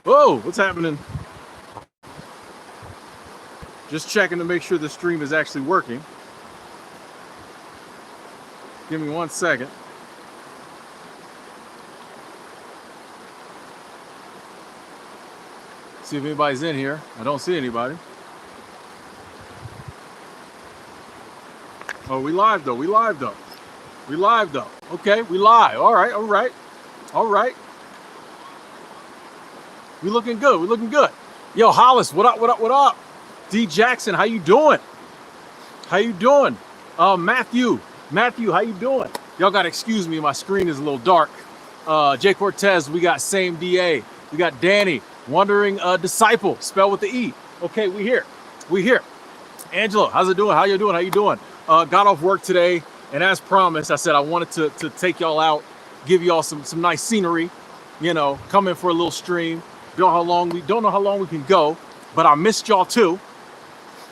Whoa, what's happening? Just checking to make sure the stream is actually working. Give me 1 second. See if anybody's in here. I don't see anybody. Oh, we live though. We live though. We live though. Okay, we live. All right, all right, all right. We looking good. We looking good. Yo, Hollis, what up? What up? What up? D Jackson, how you doing? How you doing? Matthew, how you doing? Y'all gotta excuse me. My screen is a little dark. Jay Cortez, we got same DA. We got Danny, Wandering Disciple, spelled with the E. Okay, we here. We here. Angela, how's it doing? How you doing? How you doing? Got off work today, and as promised, I said I wanted to take y'all out, give y'all some nice scenery. You know, come in for a little stream. Don't know how long we can go, but I missed y'all too.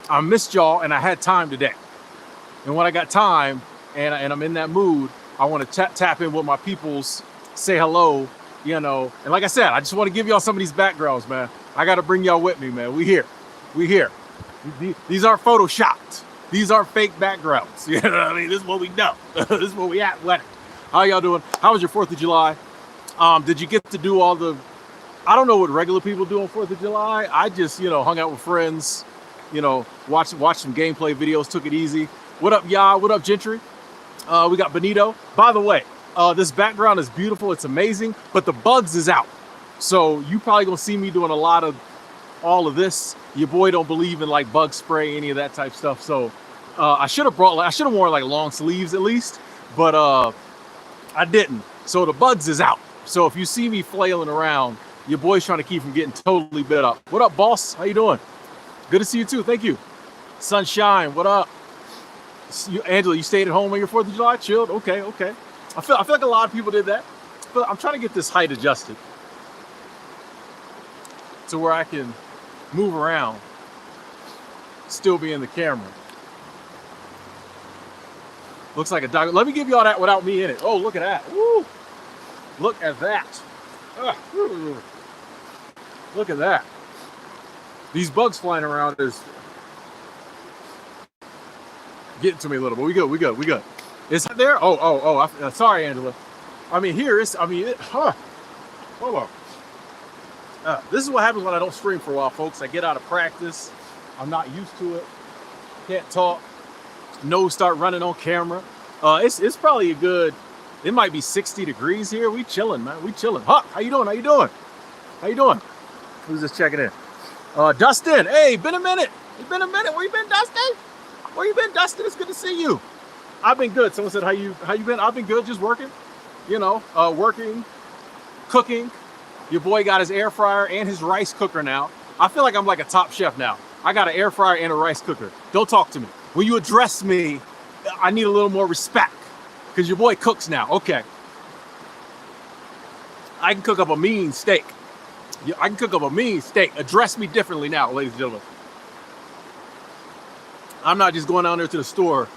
I missed y'all, and I had time today. And when I got time, and I'm in that mood, I want to tap in with my peoples, say hello, you know. And like I said, I just want to give y'all some of these backgrounds, man. I got to bring y'all with me, man. We here. We here. These aren't photoshopped. These are fake backgrounds. You know what I mean? This is what we know. This is what we at. How y'all doing? How was your 4th of July? Did you get to do all the, I don't know what regular people do on 4th of July. I just, you know, hung out with friends, you know, watched some gameplay videos, took it easy. What up, y'all? What up, Gentry? We got Benito. By the way, this background is beautiful. It's amazing, but the bugs is out. So you probably gonna see me doing a lot of all of this. Your boy don't believe in like bug spray, any of that type stuff. So I should have worn like long sleeves at least, but I didn't. So the bugs is out. So if you see me flailing around, your boy's trying to keep from getting totally bit up. What up, boss? How you doing? Good to see you too. Thank you. Sunshine, what up? Angela, you stayed at home on your 4th of July? Chilled? Okay, okay. I feel like a lot of people did that. But I'm trying to get this height adjusted to where I can move around, still be in the camera. Looks like a dog. Let me give y'all that without me in it. Oh, look at that. Woo! Look at that. Look at that. These bugs flying around is getting to me a little, but we good. Is it there? Oh, sorry, Angela. I mean, here it's, hold on. This is what happens when I don't stream for a while, folks. I get out of practice. I'm not used to it. Can't talk. Nose start running on camera. It's probably a good, it might be 60 degrees here. We chilling, man. We chilling. Huh? How you doing? How you doing? How you doing? Who's just checking in? Dustin. Hey, been a minute. It's been a minute. Where you been, Dustin? Where you been, Dustin? It's good to see you. I've been good. Someone said, how you been? I've been good, just working. You know, working, cooking. Your boy got his air fryer and his rice cooker now. I feel like I'm like a top chef now. I got an air fryer and a rice cooker. Don't talk to me. When you address me, I need a little more respect because your boy cooks now. Okay. I can cook up a mean steak. I can cook up a mean steak. Address me differently now, ladies and gentlemen. I'm not just going down there to the store,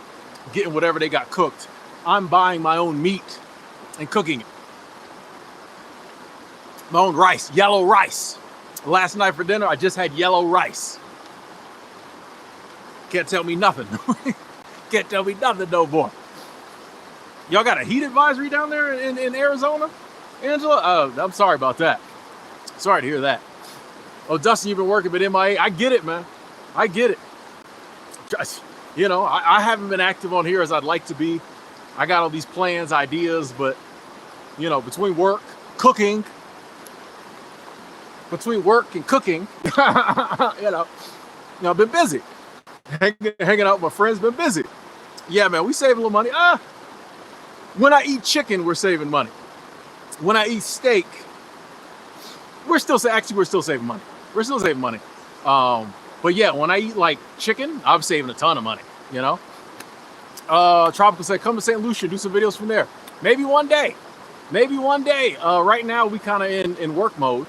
getting whatever they got cooked. I'm buying my own meat and cooking it. My own rice, yellow rice. Last night for dinner, I just had yellow rice. Can't tell me nothing. Can't tell me nothing, no boy. Y'all got a heat advisory down there in Arizona, Angela? I'm sorry about that. Sorry to hear that. Oh, Dustin, you've been working, but MIA. I get it, man. I get it. Just, you know, I haven't been active on here as I'd like to be. I got all these plans, ideas, but, you know, between work, cooking, you know, I've been busy. Hanging out with my friends, been busy. Yeah, man, we save a little money. When I eat chicken, we're saving money. When I eat steak, we're still saving money. We're still saving money. But yeah, when I eat like chicken, I'm saving a ton of money, you know? Tropical said, come to St. Lucia, do some videos from there. Maybe one day. Right now, we kind of in work mode.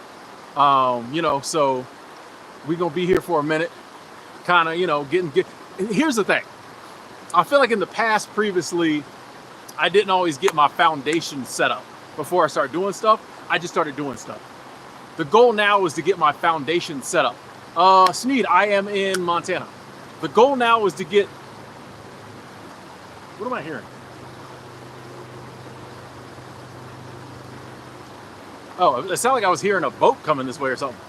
You know, so we're going to be here for a minute. Kind of, you know, here's the thing. I feel like in the past, previously, I didn't always get my foundation set up before I started doing stuff. I just started doing stuff. The goal now is to get my foundation set up. Sneed, I am in Montana. The goal now is to get, what am I hearing? Oh, it sounded like I was hearing a boat coming this way or something.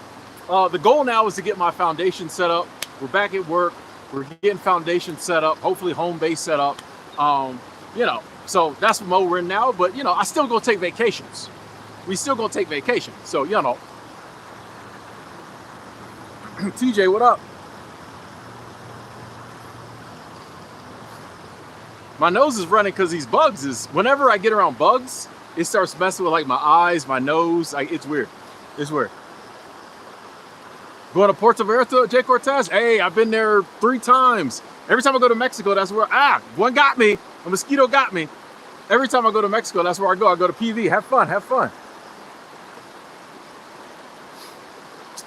The goal now is to get my foundation set up. We're back at work. We're getting foundation set up, hopefully home base set up. You know, so that's what mode we're in now. But, you know, I still gonna take vacations. We still gonna take vacations. So, you know. TJ, what up? My nose is running because these bugs is, whenever I get around bugs, it starts messing with like my eyes, my nose. It's weird. It's weird. Going to Puerto Vallarta, Jay Cortez? Hey, I've been there 3 times. Every time I go to Mexico, that's where, one got me. A mosquito got me. Every time I go to Mexico, that's where I go. I go to PV. Have fun, have fun.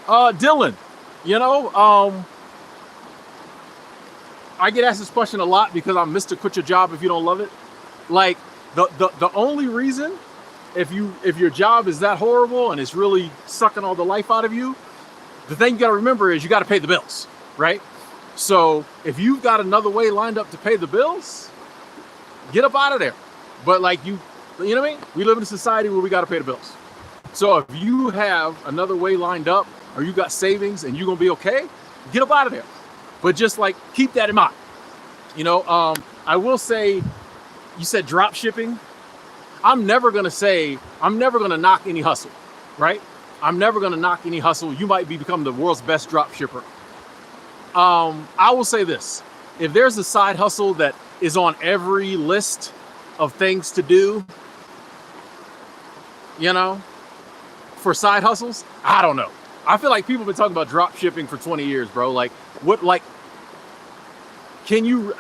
Dylan, you know, I get asked this question a lot because I'm Mr. Quit Your Job if you don't love it. Like, the only reason, if your job is that horrible and it's really sucking all the life out of you, the thing you got to remember is you got to pay the bills, right? So if you've got another way lined up to pay the bills, get up out of there. But like you know what I mean? We live in a society where we got to pay the bills. So if you have another way lined up, or you got savings and you're gonna be okay, get up out of there. But just like keep that in mind. You know, I will say, you said drop shipping. I'm never gonna knock any hustle, right? I'm never gonna knock any hustle. You might become the world's best drop shipper. I will say this: if there's a side hustle that is on every list of things to do, you know, for side hustles, I don't know. I feel like people have been talking about drop shipping for 20 years, bro. Like, what, like, can you,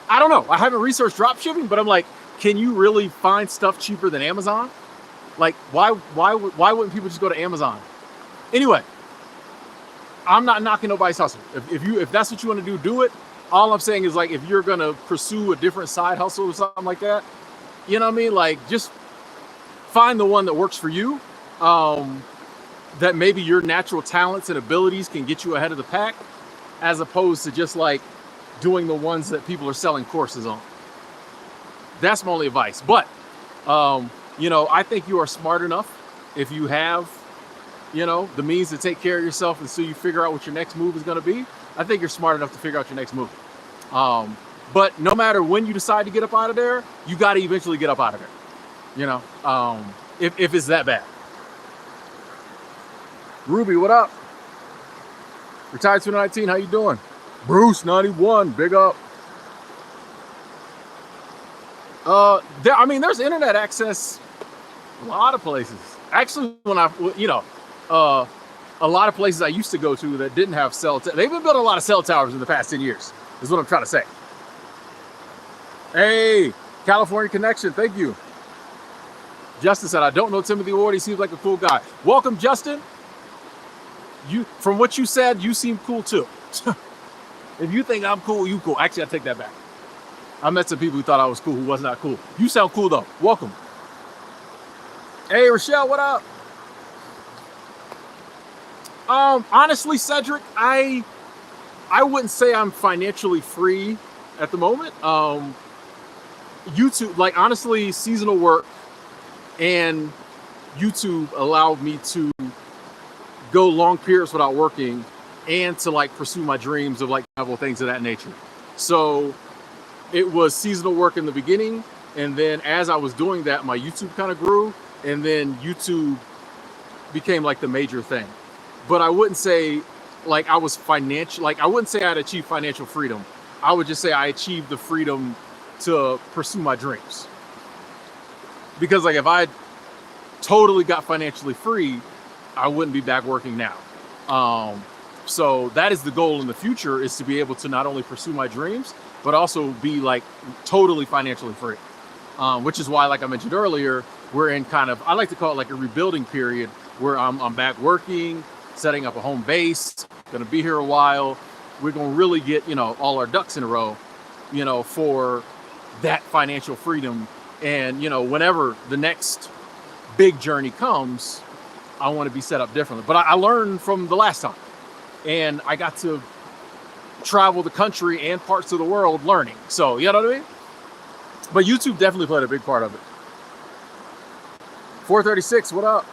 I don't know. I haven't researched drop shipping, but I'm like, can you really find stuff cheaper than Amazon? Like, why wouldn't people just go to Amazon? Anyway, I'm not knocking nobody's hustle. If that's what you want to do, do it. All I'm saying is, like, if you're going to pursue a different side hustle or something like that, you know what I mean? Like, just find the one that works for you. That maybe your natural talents and abilities can get you ahead of the pack, as opposed to just like doing the ones that people are selling courses on. That's my only advice. But, you know, I think you are smart enough if you have, you know, the means to take care of yourself and so you figure out what your next move is going to be. I think you're smart enough to figure out your next move. But no matter when you decide to get up out of there, you got to eventually get up out of there, you know, if it's that bad. Ruby, what up? Retired 2019, how you doing? Bruce 91, big up. There's internet access a lot of places. Actually, when a lot of places I used to go to that didn't have they've been building a lot of cell towers in the past 10 years, is what I'm trying to say. Hey, California Connection, thank you. Justin said, I don't know Timothy Ward, he seems like a cool guy. Welcome, Justin. From what you said, you seem cool too. If you think I'm cool, you cool. Actually, I take that back. I met some people who thought I was cool who was not cool. You sound cool though. Welcome. Hey, Rochelle, what up? Honestly, Cedric, I wouldn't say I'm financially free at the moment. YouTube, like honestly, seasonal work and YouTube allowed me to go long periods without working and to like pursue my dreams of like travel, things of that nature. So it was seasonal work in the beginning, and then as I was doing that, my YouTube kind of grew, and then YouTube became like the major thing. But I wouldn't say like I was I wouldn't say I'd achieved financial freedom. I would just say I achieved the freedom to pursue my dreams. Because like if I totally got financially free, I wouldn't be back working now. So that is the goal in the future, is to be able to not only pursue my dreams, but also be like totally financially free. Which is why, like I mentioned earlier, we're in kind of, I like to call it like a rebuilding period where I'm back working, setting up a home base, gonna be here a while. We're gonna really get, you know, all our ducks in a row, you know, for that financial freedom. And, you know, whenever the next big journey comes, I want to be set up differently. But I learned from the last time, and I got to travel the country and parts of the world learning. So, you know what I mean? But YouTube definitely played a big part of it. 436, what up?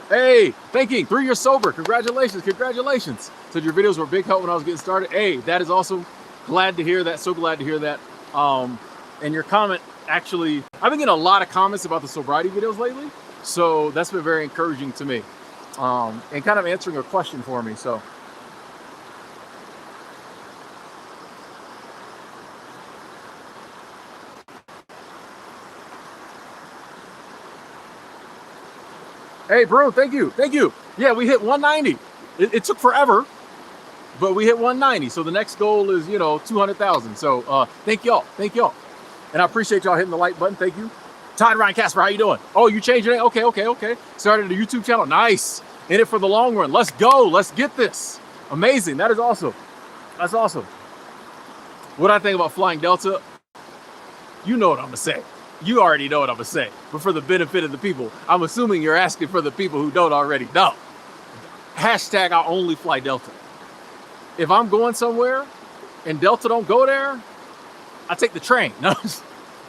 Hey, thinking 3 years sober. Congratulations, congratulations. Said your videos were a big help when I was getting started. Hey, that is awesome. Glad to hear that. So glad to hear that. And your comment, actually, I've been getting a lot of comments about the sobriety videos lately. So that's been very encouraging to me. And kind of answering a question for me. So. Hey, bro, thank you. Thank you. Yeah, we hit 190. It took forever, but we hit 190. So the next goal is, 200,000. So thank y'all. Thank y'all. And I appreciate y'all hitting the like button. Thank you. Todd Ryan Casper, how you doing? Oh, you changed your name? Okay. Started a YouTube channel. Nice. In it for the long run. Let's go. Let's get this. Amazing. That is awesome. That's awesome. What I think about flying Delta, you know what I'm going to say. You already know what I'm going to say. But for the benefit of the people, I'm assuming you're asking for the people who don't already know. Hashtag I only fly Delta. If I'm going somewhere and Delta don't go there, I take the train. No.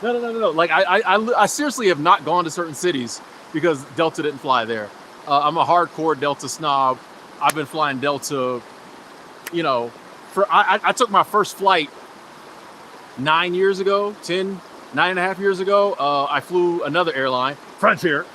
Like I seriously have not gone to certain cities because Delta didn't fly there. I'm a hardcore Delta snob. I've been flying Delta, I took my first flight 9 years ago, 9.5 years ago. I flew another airline, Frontier.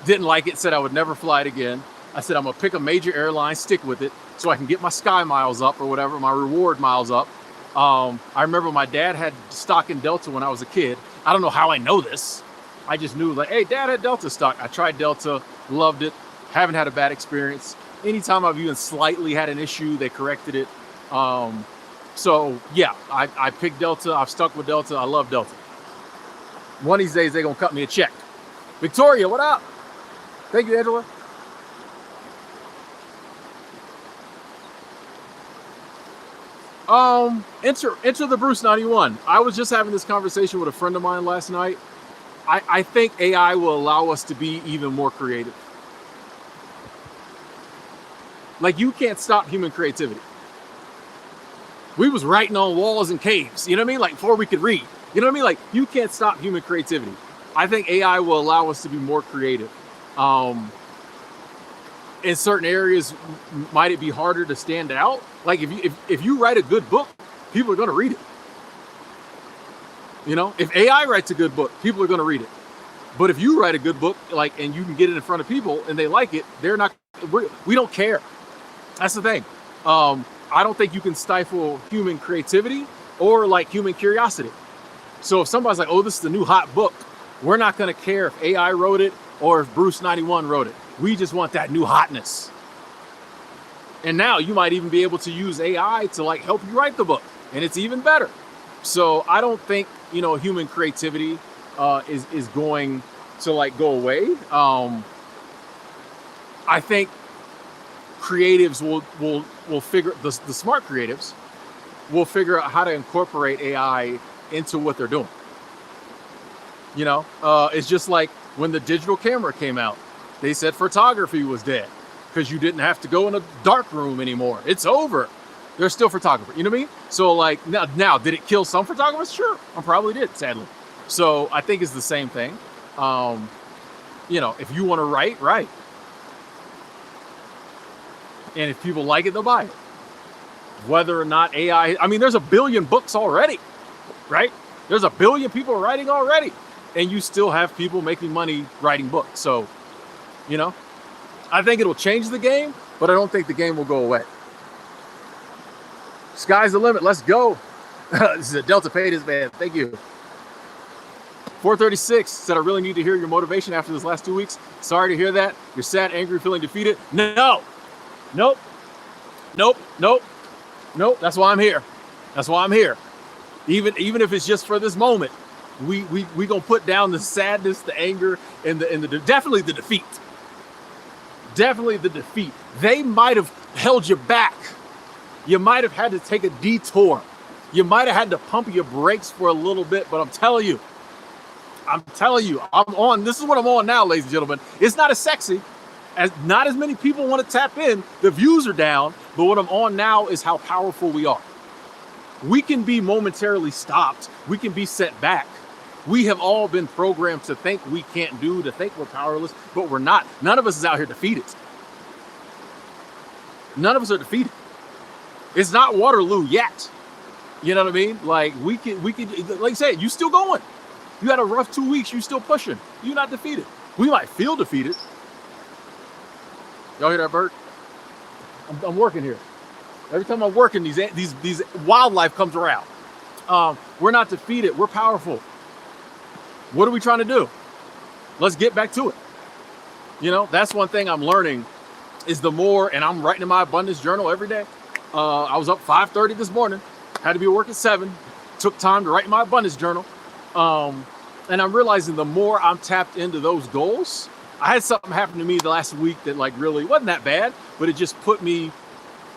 Didn't like it, said I would never fly it again. I said, I'm gonna pick a major airline, stick with it, so I can get my sky miles up or whatever, my reward miles up. I remember my dad had stock in Delta when I was a kid. I don't know how I know this. I just knew, like, hey, dad had Delta stock. I tried Delta, loved it, haven't had a bad experience. Anytime I've even slightly had an issue, they corrected it. So yeah, I picked Delta. I've stuck with Delta. I love Delta. One of these days, they're gonna cut me a check. Victoria, what up? Thank you, Angela. Enter the Bruce 91. I was just having this conversation with a friend of mine last night. I think AI will allow us to be even more creative. Like, you can't stop human creativity. We was writing on walls and caves, you know what I mean? Like, before we could read, you know what I mean? Like, you can't stop human creativity. I think AI will allow us to be more creative. In certain areas, might it be harder to stand out? Like, if you write a good book, people are going to read it. If AI writes a good book, people are going to read it. But if you write a good book, like, and you can get it in front of people and they like it, we don't care. That's the thing. I don't think you can stifle human creativity or like human curiosity. So if somebody's like, oh, this is the new hot book, we're not going to care if AI wrote it or if Bruce 91 wrote it. We just want that new hotness. And now you might even be able to use AI to like help you write the book, and it's even better. So I don't think, human creativity is going to like go away. I think creatives will figure, the smart creatives will figure out how to incorporate AI into what they're doing. It's just like when the digital camera came out, they said photography was dead because you didn't have to go in a dark room anymore. It's over. There's still photography. You know what I mean? So like now, did it kill some photographers? Sure, I probably did, sadly. So I think it's the same thing. If you want to write. And if people like it, they'll buy it. Whether or not AI, there's 1 billion books already, right? There's 1 billion people writing already. And you still have people making money writing books. So, I think it'll change the game, but I don't think the game will go away. Sky's the limit. Let's go. This is a Delta paid his man. Thank you. 436 said, I really need to hear your motivation after this last 2 weeks. Sorry to hear that. You're sad, angry, feeling defeated. No. Nope. That's why I'm here. Even if it's just for this moment, we gonna put down the sadness, the anger, and definitely the defeat. Definitely the defeat. They might have held you back. You might have had to take a detour. You might have had to pump your brakes for a little bit, but I'm telling you, I'm telling you, I'm on. This is what I'm on now, ladies and gentlemen. It's not as sexy, as not as many people want to tap in. The views are down, but what I'm on now is how powerful we are. We can be momentarily stopped. We can be set back. We have all been programmed to think we can't do, to think we're powerless, but we're not. None of us is out here defeated. None of us are defeated. It's not Waterloo yet. You know what I mean? Like we can, like I said, you still going. You had a rough 2 weeks, you still pushing. You're not defeated. We might feel defeated. Y'all hear that bird? I'm working here. Every time I'm working, these wildlife comes around. We're not defeated. We're powerful. What are we trying to do? Let's get back to it. You know, that's one thing I'm learning is the more, and I'm writing in my abundance journal every day. I was up 5:30 this morning, had to be at work at 7, took time to write in my abundance journal. And I'm realizing the more I'm tapped into those goals, I had something happen to me the last week that like really wasn't that bad, but it just put me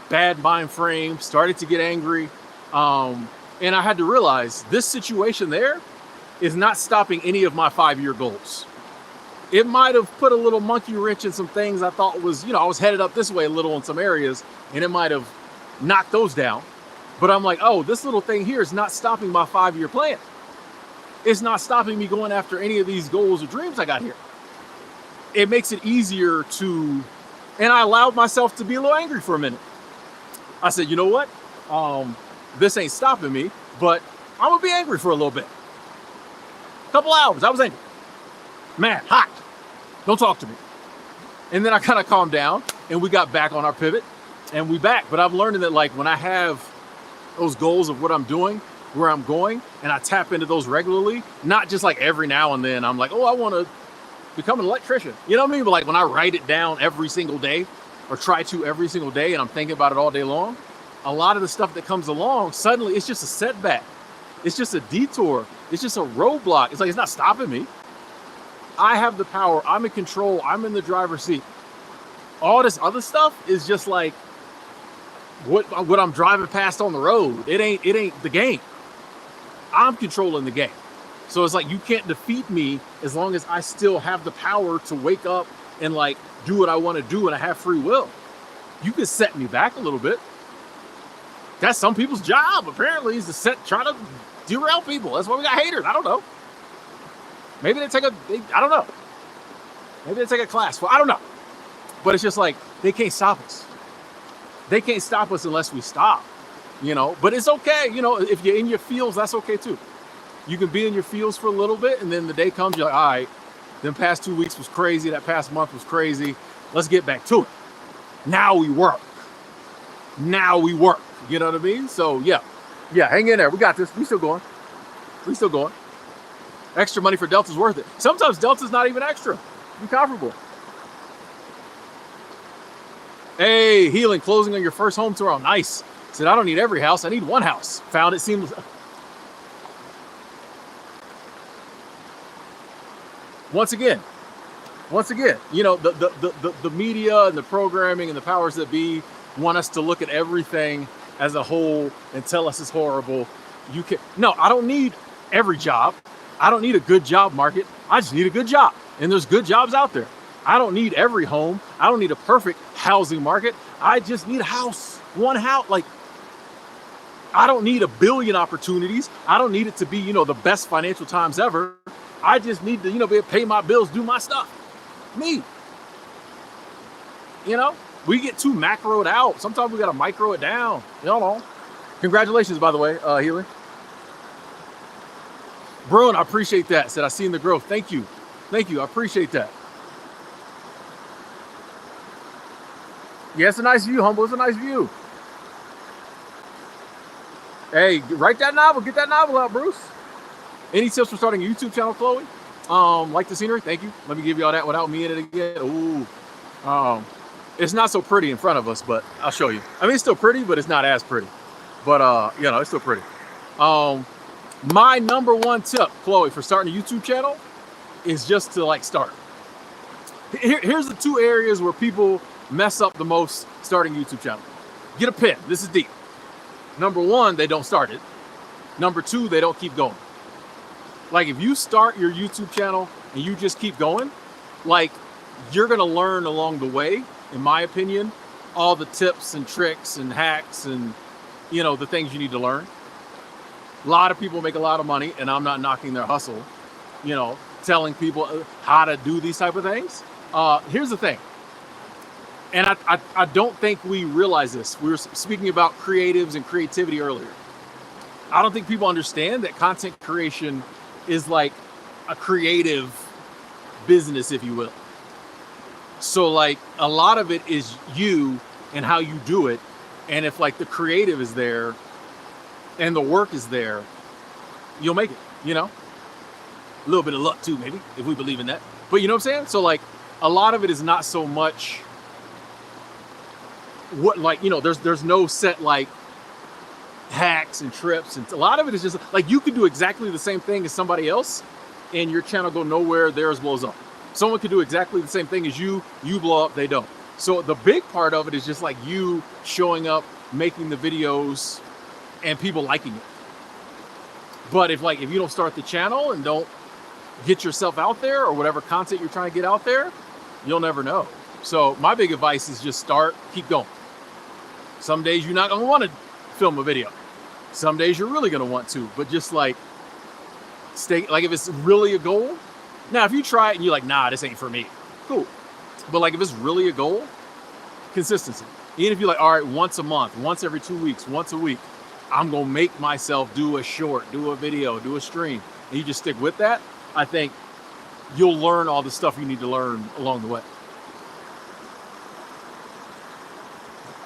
bad mind frame, started to get angry. And I had to realize this situation there is not stopping any of my 5-year goals. It might have put a little monkey wrench in some things I thought was, you know, I was headed up this way a little in some areas, and it might have knocked those down. But I'm like, oh, this little thing here is not stopping my 5-year plan. It's not stopping me going after any of these goals or dreams I got here. It makes it easier to, and I allowed myself to be a little angry for a minute. I said, you know what? This ain't stopping me, but I'm gonna be angry for a little bit. Couple hours, I was angry. Man, hot. Don't talk to me. And then I kind of calmed down and we got back on our pivot and we back. But I'm learning that like when I have those goals of what I'm doing, where I'm going, and I tap into those regularly, not just like every now and then I'm like, oh, I want to become an electrician. You know what I mean? But like when I write it down every single day or try to every single day and I'm thinking about it all day long, a lot of the stuff that comes along, suddenly it's just a setback. It's just a detour. It's just a roadblock. It's like, it's not stopping me. I have the power. I'm in control. I'm in the driver's seat. All this other stuff is just like what I'm driving past on the road. It ain't the game. I'm controlling the game. So it's like you can't defeat me as long as I still have the power to wake up and like do what I want to do and I have free will. You can set me back a little bit. That's some people's job, apparently, is to try to derail people. That's why we got haters. I don't know. Maybe I don't know. Maybe they take a class. Well, I don't know. But it's just like, they can't stop us. They can't stop us unless we stop, you know, but it's okay. You know, if you're in your feels, that's okay too. You can be in your feels for a little bit and then the day comes, you're like, all right, them past 2 weeks was crazy. That past month was crazy. Let's get back to it. Now we work. You know what I mean? So yeah, hang in there. We got this. We still going. Extra money for Delta's worth it. Sometimes Delta's not even extra. Be comfortable. Hey, Healing, closing on your first home tour. Oh, nice. Said, I don't need every house. I need one house. Found it seems. Once again, you know, the media and the programming and the powers that be want us to look at everything as a whole and tell us it's horrible. No, I don't need every job. I don't need a good job market. I just need a good job. And there's good jobs out there. I don't need every home. I don't need a perfect housing market. I just need a house, one house. Like, I don't need a billion opportunities. I don't need it to be, you know, the best financial times ever. I just need to, you know, be able to pay my bills, do my stuff. Me. You know, we get too macroed out. Sometimes we got to micro it down. You know. Congratulations, by the way, Healing. Bruin, I appreciate that. Said, I seen the growth. Thank you. I appreciate that. Yeah, it's a nice view, Humble. It's a nice view. Hey, write that novel. Get that novel out, Bruce. Any tips for starting a YouTube channel, Chloe? Like the scenery? Thank you. Let me give you all that without me in it again. Ooh. It's not so pretty in front of us, but I'll show you. I mean, it's still pretty, but it's not as pretty. But, you know, it's still pretty. My number one tip, Chloe, for starting a YouTube channel is just to, like, start. Here's the 2 areas where people mess up the most starting a YouTube channel. Get a pen. This is deep. Number 1, they don't start it. Number 2, they don't keep going. Like if you start your YouTube channel and you just keep going, like you're gonna learn along the way, in my opinion, all the tips and tricks and hacks and the things you need to learn. A lot of people make a lot of money, and I'm not knocking their hustle, telling people how to do these type of things. Here's the thing, and I don't think we realize this. We were speaking about creatives and creativity earlier. I don't think people understand that content creation is like a creative business, if you will. So like a lot of it is you and how you do it. And if like the creative is there and the work is there, you'll make it, A little bit of luck too, maybe, if we believe in that. But you know what I'm saying? So like a lot of it is not so much what, like, there's no set like hacks and trips, and a lot of it is just like you could do exactly the same thing as somebody else and your channel go nowhere, theirs blows up. Someone could do exactly the same thing as you blow up, they don't. So the big part of it is just like you showing up, making the videos, and people liking it. But if you don't start the channel and don't get yourself out there, or whatever content you're trying to get out there, you'll never know. So my big advice is just start, keep going. Some days you're not gonna want to film a video. Some days you're really gonna want to, but just like stay, like if it's really a goal. Now, if you try it and you're like, nah, this ain't for me, cool. But like if it's really a goal, consistency. Even if you're like, all right, once a month, once every 2 weeks, once a week, I'm gonna make myself do a short, do a video, do a stream, and you just stick with that, I think you'll learn all the stuff you need to learn along the way.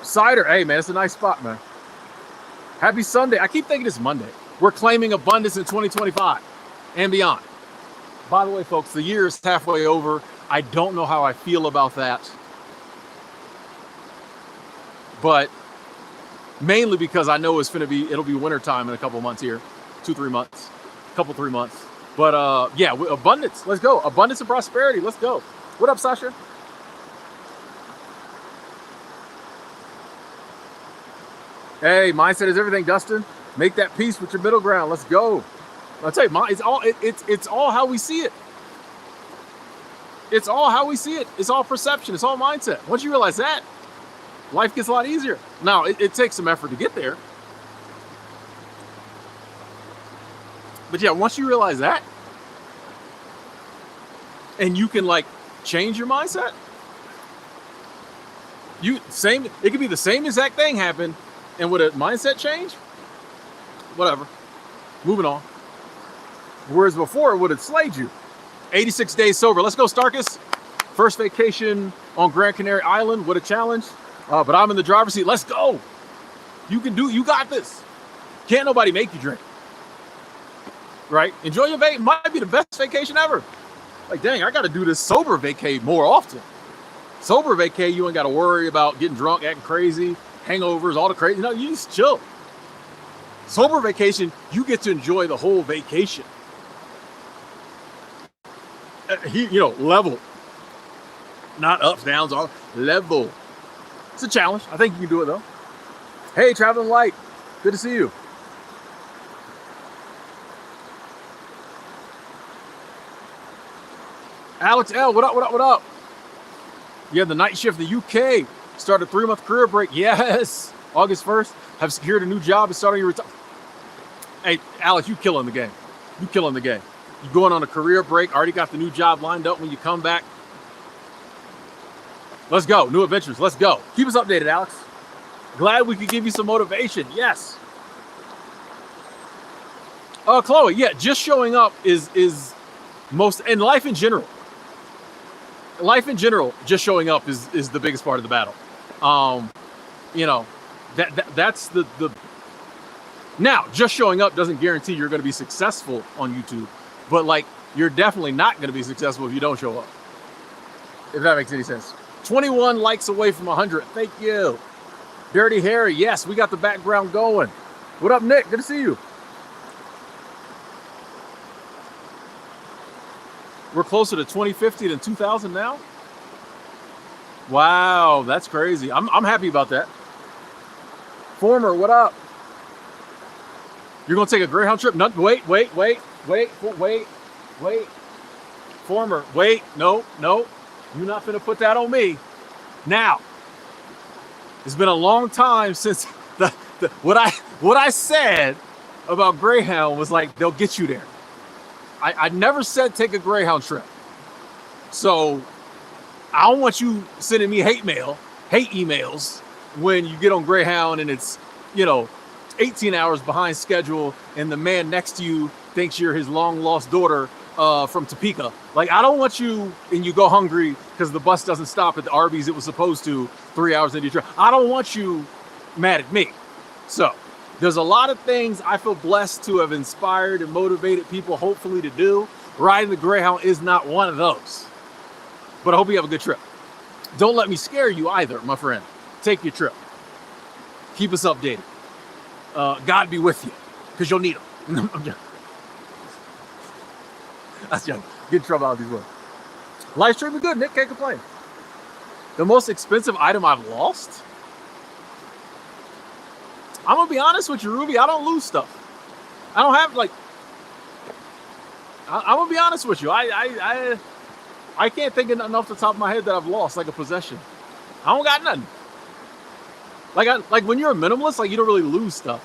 Cider, hey man, it's a nice spot, man. Happy Sunday. I keep thinking it's Monday. We're claiming abundance in 2025 and beyond. By the way, folks, the year is halfway over. I don't know how I feel about that, but mainly because I know it'll be winter time in a couple months here, 2-3 months, 3 months. But yeah, abundance, let's go. Abundance and prosperity, let's go. What up, Sasha? Hey, mindset is everything, Dustin. Make that peace with your middle ground. Let's go. I'll tell you, it's all how we see it. It's all how we see it. It's all perception. It's all mindset. Once you realize that, life gets a lot easier. Now, it takes some effort to get there. But yeah, once you realize that, and you can like change your mindset, it could be the same exact thing happen, and with a mindset change, whatever, moving on. Whereas before, it would have slayed you. 86 days sober. Let's go, Starkus. First vacation on Gran Canaria Island. What a challenge. But I'm in the driver's seat. Let's go. You got this. Can't nobody make you drink. Right? Enjoy your vacation. Might be the best vacation ever. Like, dang, I got to do this sober vacay more often. Sober vacay, you ain't got to worry about getting drunk, acting crazy, hangovers, all the crazy. No, you just chill. Sober vacation, you get to enjoy the whole vacation. Level. Not ups, downs, all level. It's a challenge. I think you can do it though. Hey, Traveling Light. Good to see you. Alex L, what up, what up, what up? You have the night shift in the UK. Started a 3-month career break. Yes. August 1st. Have secured a new job and starting your retirement. Hey, Alex, you killing the game. You killing the game. You going on a career break. Already got the new job lined up when you come back. Let's go. New adventures. Let's go. Keep us updated, Alex. Glad we could give you some motivation. Yes. Chloe, yeah, just showing up is most, and life in general. Life in general, just showing up is the biggest part of the battle. That's the now, just showing up doesn't guarantee you're going to be successful on YouTube, but like you're definitely not going to be successful if you don't show up. If that makes any sense. 21 likes away from 100. Thank you. Dirty Harry, yes, we got the background going. What up, Nick? Good to see you. We're closer to 2050 than 2000 now. Wow, that's crazy. I'm happy about that. Former, what up? You're gonna take a Greyhound trip? No, wait. Wait. Former, wait, no, you're not gonna put that on me. Now, it's been a long time since what I said about Greyhound was like they'll get you there. I never said take a Greyhound trip. So I don't want you sending me hate emails when you get on Greyhound and it's, 18 hours behind schedule and the man next to you thinks you're his long lost daughter from Topeka. Like, I don't want you and you go hungry because the bus doesn't stop at the Arby's it was supposed to 3 hours into your trip. I don't want you mad at me. So there's a lot of things I feel blessed to have inspired and motivated people hopefully to do. Riding the Greyhound is not one of those. But I hope you have a good trip. Don't let me scare you either, my friend. Take your trip. Keep us updated. God be with you, because you'll need them. That's young. Get in trouble out of these words. Live streaming good, Nick. Can't complain. The most expensive item I've lost? I'm going to be honest with you, Ruby. I don't lose stuff. I don't have, I'm going to be honest with you. I can't think of nothing off the top of my head that I've lost, like a possession. I don't got nothing. Like when you're a minimalist, you don't really lose stuff.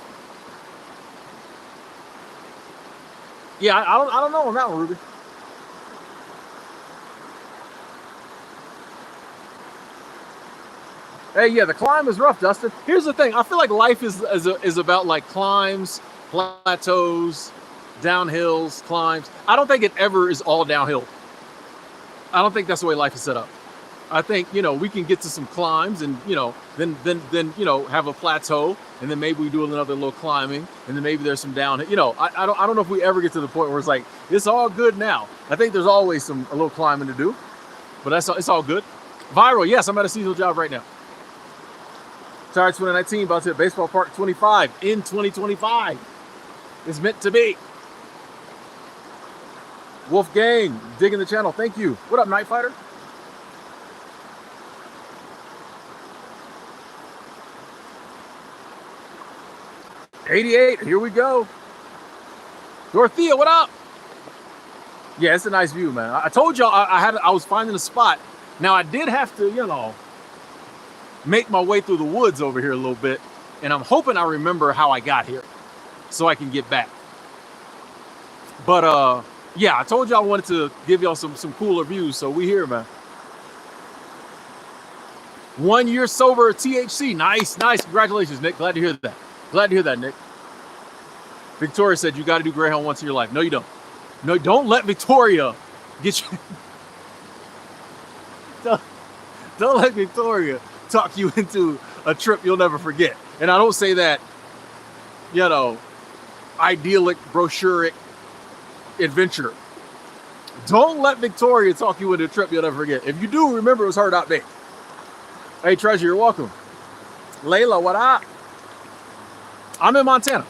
Yeah, I don't know on that one, Ruby. Hey, yeah, the climb is rough, Dustin. Here's the thing. I feel like life is about climbs, plateaus, downhills, climbs. I don't think it ever is all downhill. I don't think that's the way life is set up. I think, we can get to some climbs and, then have a plateau and then maybe we do another little climbing and then maybe there's some downhill. I don't know if we ever get to the point where it's like, it's all good now. I think there's always a little climbing to do, but it's all good. Viral, yes, I'm at a seasonal job right now. Sorry, 2019, about to hit Baseball Park 25 in 2025. It's meant to be. Wolfgang, digging the channel. Thank you. What up, Night Fighter? '88. Here we go. Dorothea, what up? Yeah, it's a nice view, man. I told y'all I was finding a spot. Now I did have to, make my way through the woods over here a little bit, and I'm hoping I remember how I got here so I can get back. But yeah, I told y'all I wanted to give y'all some cooler views, so we here, man. 1 year sober THC. Nice. Congratulations, Nick. Glad to hear that. Nick. Victoria said you got to do Greyhound once in your life. No, you don't. No, don't let Victoria get you. Don't let Victoria talk you into a trip you'll never forget. And I don't say that, idyllic, brochuric adventure. Don't let Victoria talk you into a trip you'll never forget. If you do, remember it was her, not me. Hey, Treasure, you're welcome. Layla, what up? I'm in Montana.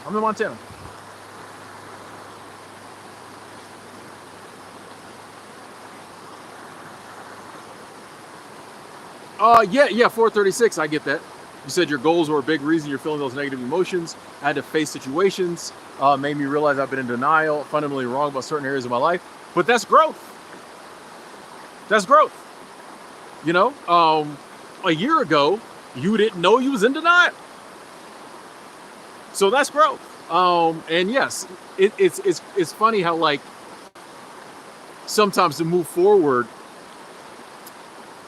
Yeah, 436, I get that. You said your goals were a big reason you're feeling those negative emotions. I had to face situations, made me realize I've been in denial, fundamentally wrong about certain areas of my life. But that's growth. A year ago, you didn't know you was in denial. So that's growth. And yes, it's funny how sometimes to move forward,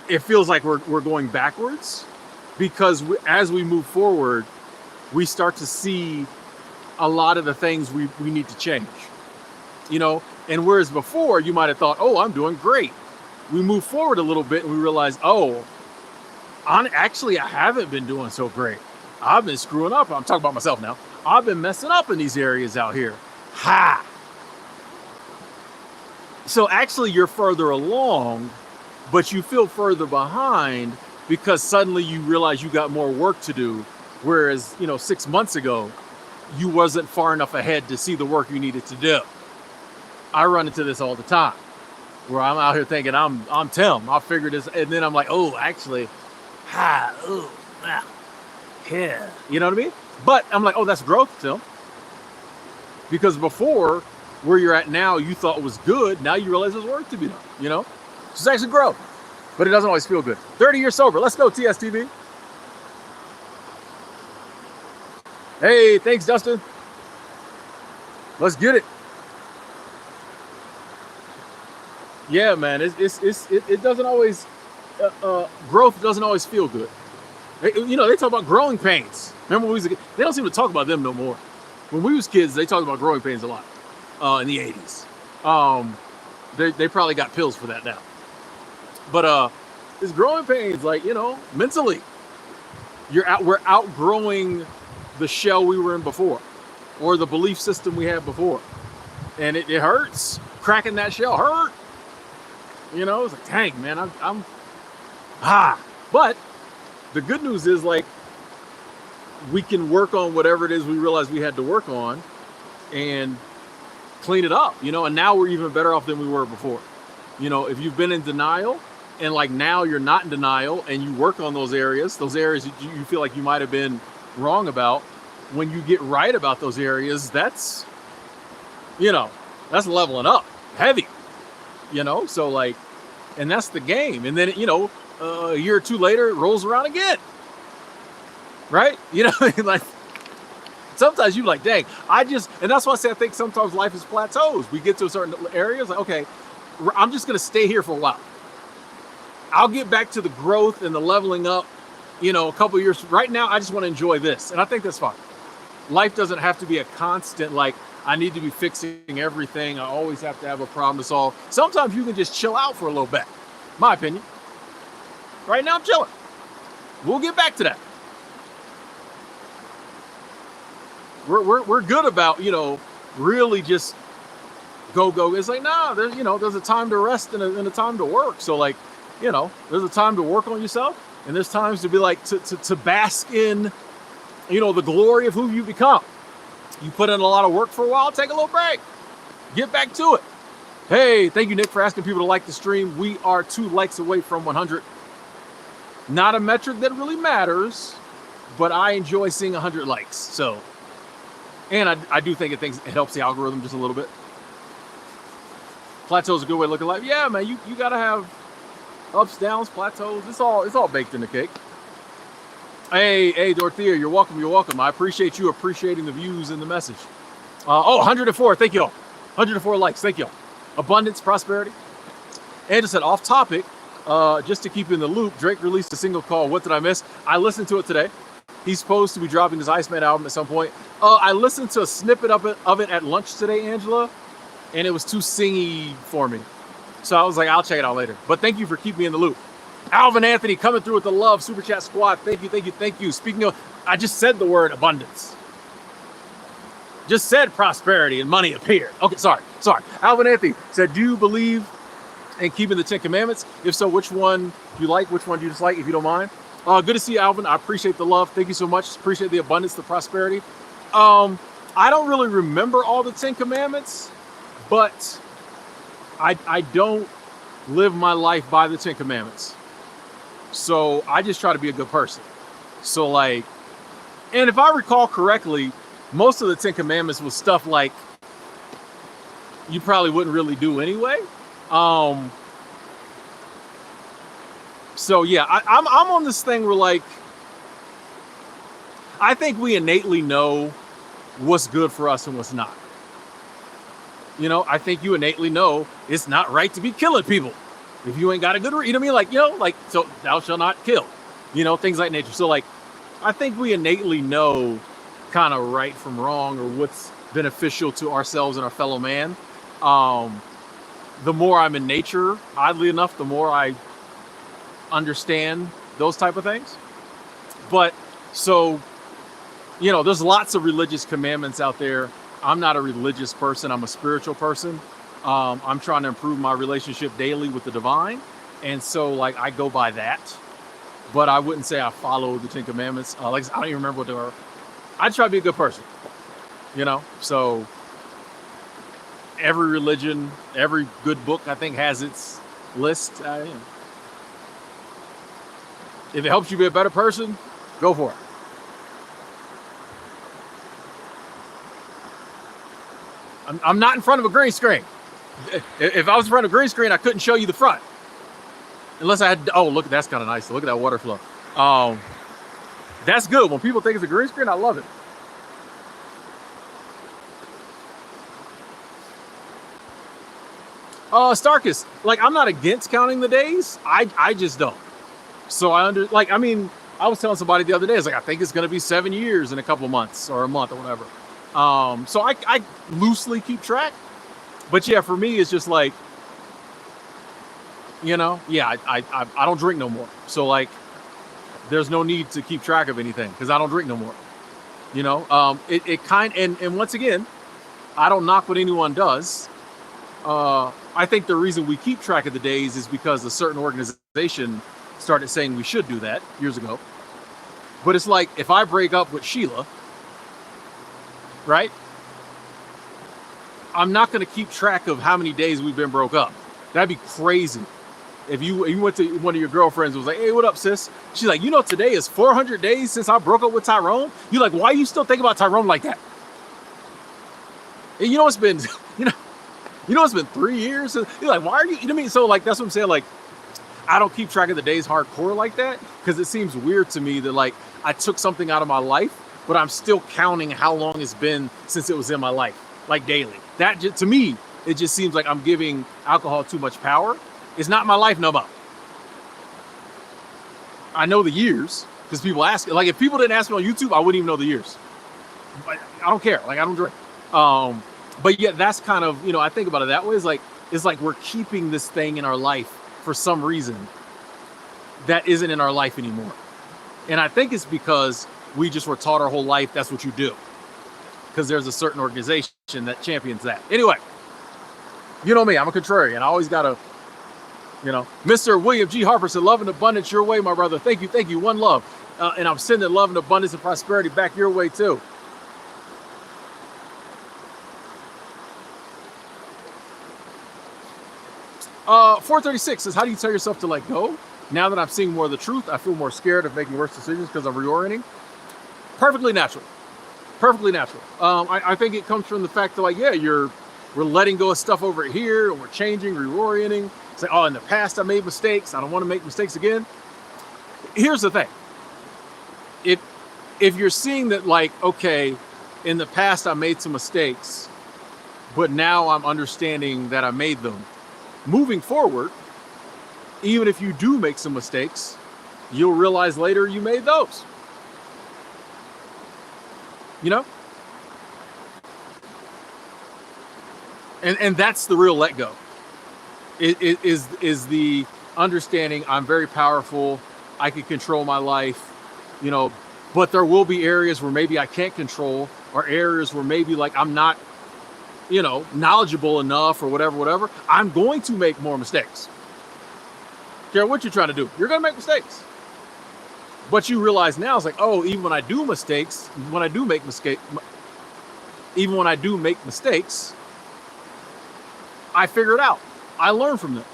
it feels like we're going backwards, because as we move forward, we start to see a lot of the things we need to change, and whereas before you might have thought, oh, I'm doing great. We move forward a little bit and we realize, oh, I haven't been doing so great. I've been screwing up. I'm talking about myself now. I've been messing up in these areas out here. Ha! So actually you're further along, but you feel further behind because suddenly you realize you got more work to do. Whereas, 6 months ago, you wasn't far enough ahead to see the work you needed to do. I run into this all the time where I'm out here thinking I'm Tim. I'll figure this. And then I'm like, oh, actually, yeah. You know what I mean? But I'm like, oh, that's growth, Tim. Because before where you're at now, you thought was good. Now you realize there's work to be done, you know? It's actually growth, but it doesn't always feel good. 30 years sober. Let's go, TSTV. Hey, thanks, Dustin. Let's get it. Yeah, man, it doesn't always, growth doesn't always feel good. You know, they talk about growing pains. Remember when we was a kid? They don't seem to talk about them no more. When we was kids, they talked about growing pains a lot in the 80s. They probably got pills for that now. But it's growing pains, like, you know, mentally. We're outgrowing the shell we were in before, or the belief system we had before. And it hurts. Cracking that shell hurt. You know, it's like, dang, man, But the good news is, like, we can work on whatever it is we realized we had to work on and clean it up, you know, and now we're even better off than we were before. You know, if you've been in denial and like now you're not in denial and you work on those areas you feel like you might have been wrong about, when you get right about those areas, that's, you know, that's leveling up heavy, you know? So like, and that's the game. And then, you know, a year or two later, it rolls around again. Right? You know, like sometimes you like, dang, and that's why I say I think sometimes life is plateaus. We get to a certain area, it's like, okay, I'm just going to stay here for a while. I'll get back to the growth and the leveling up, you know, a couple of years. Right now, I just want to enjoy this. And I think that's fine. Life doesn't have to be a constant, like, I need to be fixing everything. I always have to have a problem to solve. Sometimes you can just chill out for a little bit. My opinion. Right now, I'm chilling. We'll get back to that. We're good about, you know, really just go. It's like, nah, there's a time to rest and a time to work. So like, you know, there's a time to work on yourself, and there's times to be like, to bask in, you know, the glory of who you become. You put in a lot of work for a while, take a little break, get back to it. Hey, thank you, Nick, for asking people to like the stream. We are 2 likes away from 100. Not a metric that really matters, but I enjoy seeing 100 likes. So, and I do think it helps the algorithm just a little bit. Plateau is a good way to look at life. Yeah, man, you gotta have ups, downs, plateaus. It's all baked in the cake. Hey, Dorothea, you're welcome. I appreciate you appreciating the views and the message. 104, thank you all. 104 likes, thank you all. Abundance, prosperity. And just said, off topic, just to keep you in the loop, Drake released a single called What Did I Miss? I listened to it today. He's supposed to be dropping his Iceman album at some point. I listened to a snippet of it at lunch today, Angela, and it was too singy for me. So I was like, I'll check it out later. But thank you for keeping me in the loop. Alvin Anthony coming through with the love, Super Chat Squad. Thank you. Speaking of, I just said the word abundance. Just said prosperity and money appeared. Okay, sorry. Alvin Anthony said, do you believe in keeping the 10 Commandments? If so, which one do you like? Which one do you dislike, if you don't mind? Good to see you, Alvin. I appreciate the love. Thank you so much. Appreciate the abundance, the prosperity. I don't really remember all the 10 Commandments, but I don't live my life by the 10 Commandments. So I just try to be a good person. So like, and if I recall correctly, most of the 10 Commandments was stuff like you probably wouldn't really do anyway. So yeah, I'm on this thing where like, I think we innately know what's good for us and what's not. You know, I think you innately know it's not right to be killing people if you ain't got a good, you know what I mean? Like, you know, like, so thou shalt not kill, you know, things like nature. So like, I think we innately know kind of right from wrong or what's beneficial to ourselves and our fellow man. The more I'm in nature, oddly enough, the more I understand those type of things. But so, you know, there's lots of religious commandments out there. I'm not a religious person. I'm a spiritual person. I'm trying to improve my relationship daily with the divine. And so like, I go by that, but I wouldn't say I follow the 10 Commandments. Like, I don't even remember what they were. I try to be a good person, you know? So every religion, every good book, I think has its list. You know. If it helps you be a better person, go for it. I'm not in front of a green screen. If I was in front of a green screen, I couldn't show you the front. Unless I had, oh, look, that's kind of nice. Look at that water flow. That's good. When people think it's a green screen, I love it. Starkist, like, I'm not against counting the days. I just don't. So I mean, I was telling somebody the other day, it's like, I think it's going to be 7 years in a couple of months or a month or whatever. So I loosely keep track. But yeah, for me, it's just like, you know, yeah, I don't drink no more. So like, there's no need to keep track of anything because I don't drink no more. You know, and once again, I don't knock what anyone does. I think the reason we keep track of the days is because a certain organization started saying we should do that years ago. But it's like, if I break up with Sheila, right? I'm not going to keep track of how many days we've been broke up. That'd be crazy. If you went to one of your girlfriends and was like, hey, what up, sis? She's like, you know, today is 400 days since I broke up with Tyrone. You're like, why are you still thinking about Tyrone like that? And you know, it's been, it's been 3 years. You're like, why are you know what I mean? So like, that's what I'm saying. Like, I don't keep track of the days hardcore like that because it seems weird to me that like I took something out of my life, but I'm still counting how long it's been since it was in my life, like daily. That just, to me, it just seems like I'm giving alcohol too much power. It's not my life no more. I know the years because people ask. Like, if people didn't ask me on YouTube, I wouldn't even know the years. But I don't care. Like, I don't drink. But yeah, that's kind of, you know, I think about it that way. It's like we're keeping this thing in our life for some reason that isn't in our life anymore. And I think it's because we just were taught our whole life that's what you do. Because there's a certain organization that champions that. Anyway, you know me, I'm a contrarian. I always gotta, you know. Mr. William G. Harper said, love and abundance your way, my brother. Thank you. One love. And I'm sending love and abundance and prosperity back your way too. Uh, 436 says, how do you tell yourself to let go? Now that I'm seeing more of the truth, I feel more scared of making worse decisions because I'm reorienting. Perfectly natural. Perfectly natural. I think it comes from the fact that, like, yeah, we're letting go of stuff over here, and we're changing, reorienting. Say, oh, in the past I made mistakes. I don't want to make mistakes again. Here's the thing. If you're seeing that, like, okay, in the past I made some mistakes, but now I'm understanding that I made them. Moving forward, even if you do make some mistakes, you'll realize later you made those. You know? And that's the real let go. It is the understanding I'm very powerful, I can control my life, you know, but there will be areas where maybe I can't control, or areas where maybe like I'm not, you know, knowledgeable enough or whatever. I'm going to make more mistakes. Care what you're trying to do, you're gonna make mistakes. But you realize now, it's like, oh, even when I do make mistakes, I figure it out. I learn from them.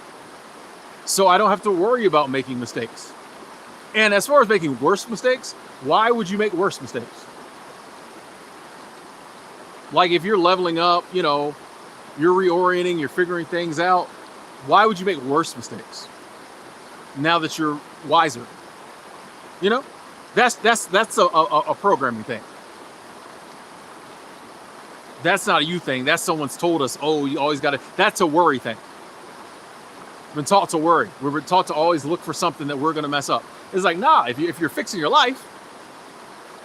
So I don't have to worry about making mistakes. And as far as making worse mistakes, why would you make worse mistakes? Like, if you're leveling up, you know, you're reorienting, you're figuring things out, why would you make worse mistakes now that you're wiser? You know, that's a programming thing. That's not a you thing. That's someone's told us, oh, you always got to, that's a worry thing. We've been taught to worry. We've been taught to always look for something that we're going to mess up. It's like, nah, if you're fixing your life,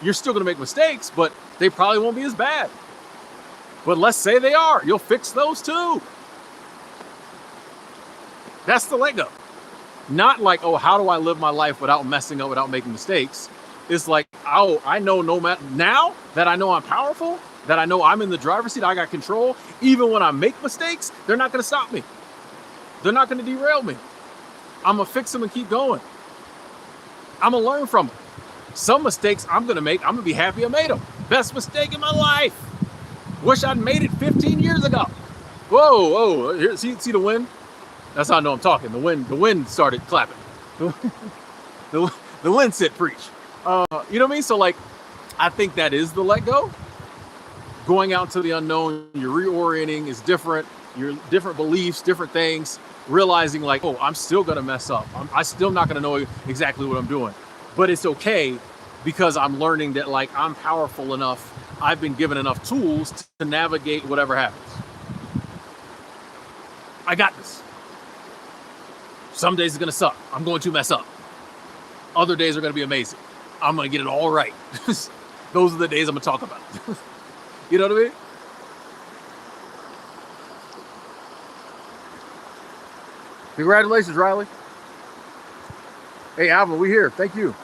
you're still going to make mistakes, but they probably won't be as bad. But let's say they are, you'll fix those too. That's the let go. Not like, oh, how do I live my life without messing up, without making mistakes? It's like, oh, I know no matter, now that I know I'm powerful, that I know I'm in the driver's seat, I got control, even when I make mistakes, they're not gonna stop me. They're not gonna derail me. I'm gonna fix them and keep going. I'm gonna learn from them. Some mistakes I'm gonna make, I'm gonna be happy I made them. Best mistake in my life. Wish I'd made it 15 years ago. Whoa, here, see the wind? That's how I know I'm talking. The wind started clapping. The wind said preach. You know what I mean? So like, I think that is the let go. going out into the unknown, you're reorienting, is different, your different beliefs, different things, realizing like, oh, I'm still gonna mess up. I still not gonna know exactly what I'm doing, but it's okay because I'm learning that like I'm powerful enough. I've been given enough tools to navigate whatever happens. I got this. Some days it's gonna suck. I'm going to mess up. Other days are gonna be amazing. I'm gonna get it all right. Those are the days I'm gonna talk about. You know what I mean? Congratulations, Riley. Hey, Alvin, we here. Thank you.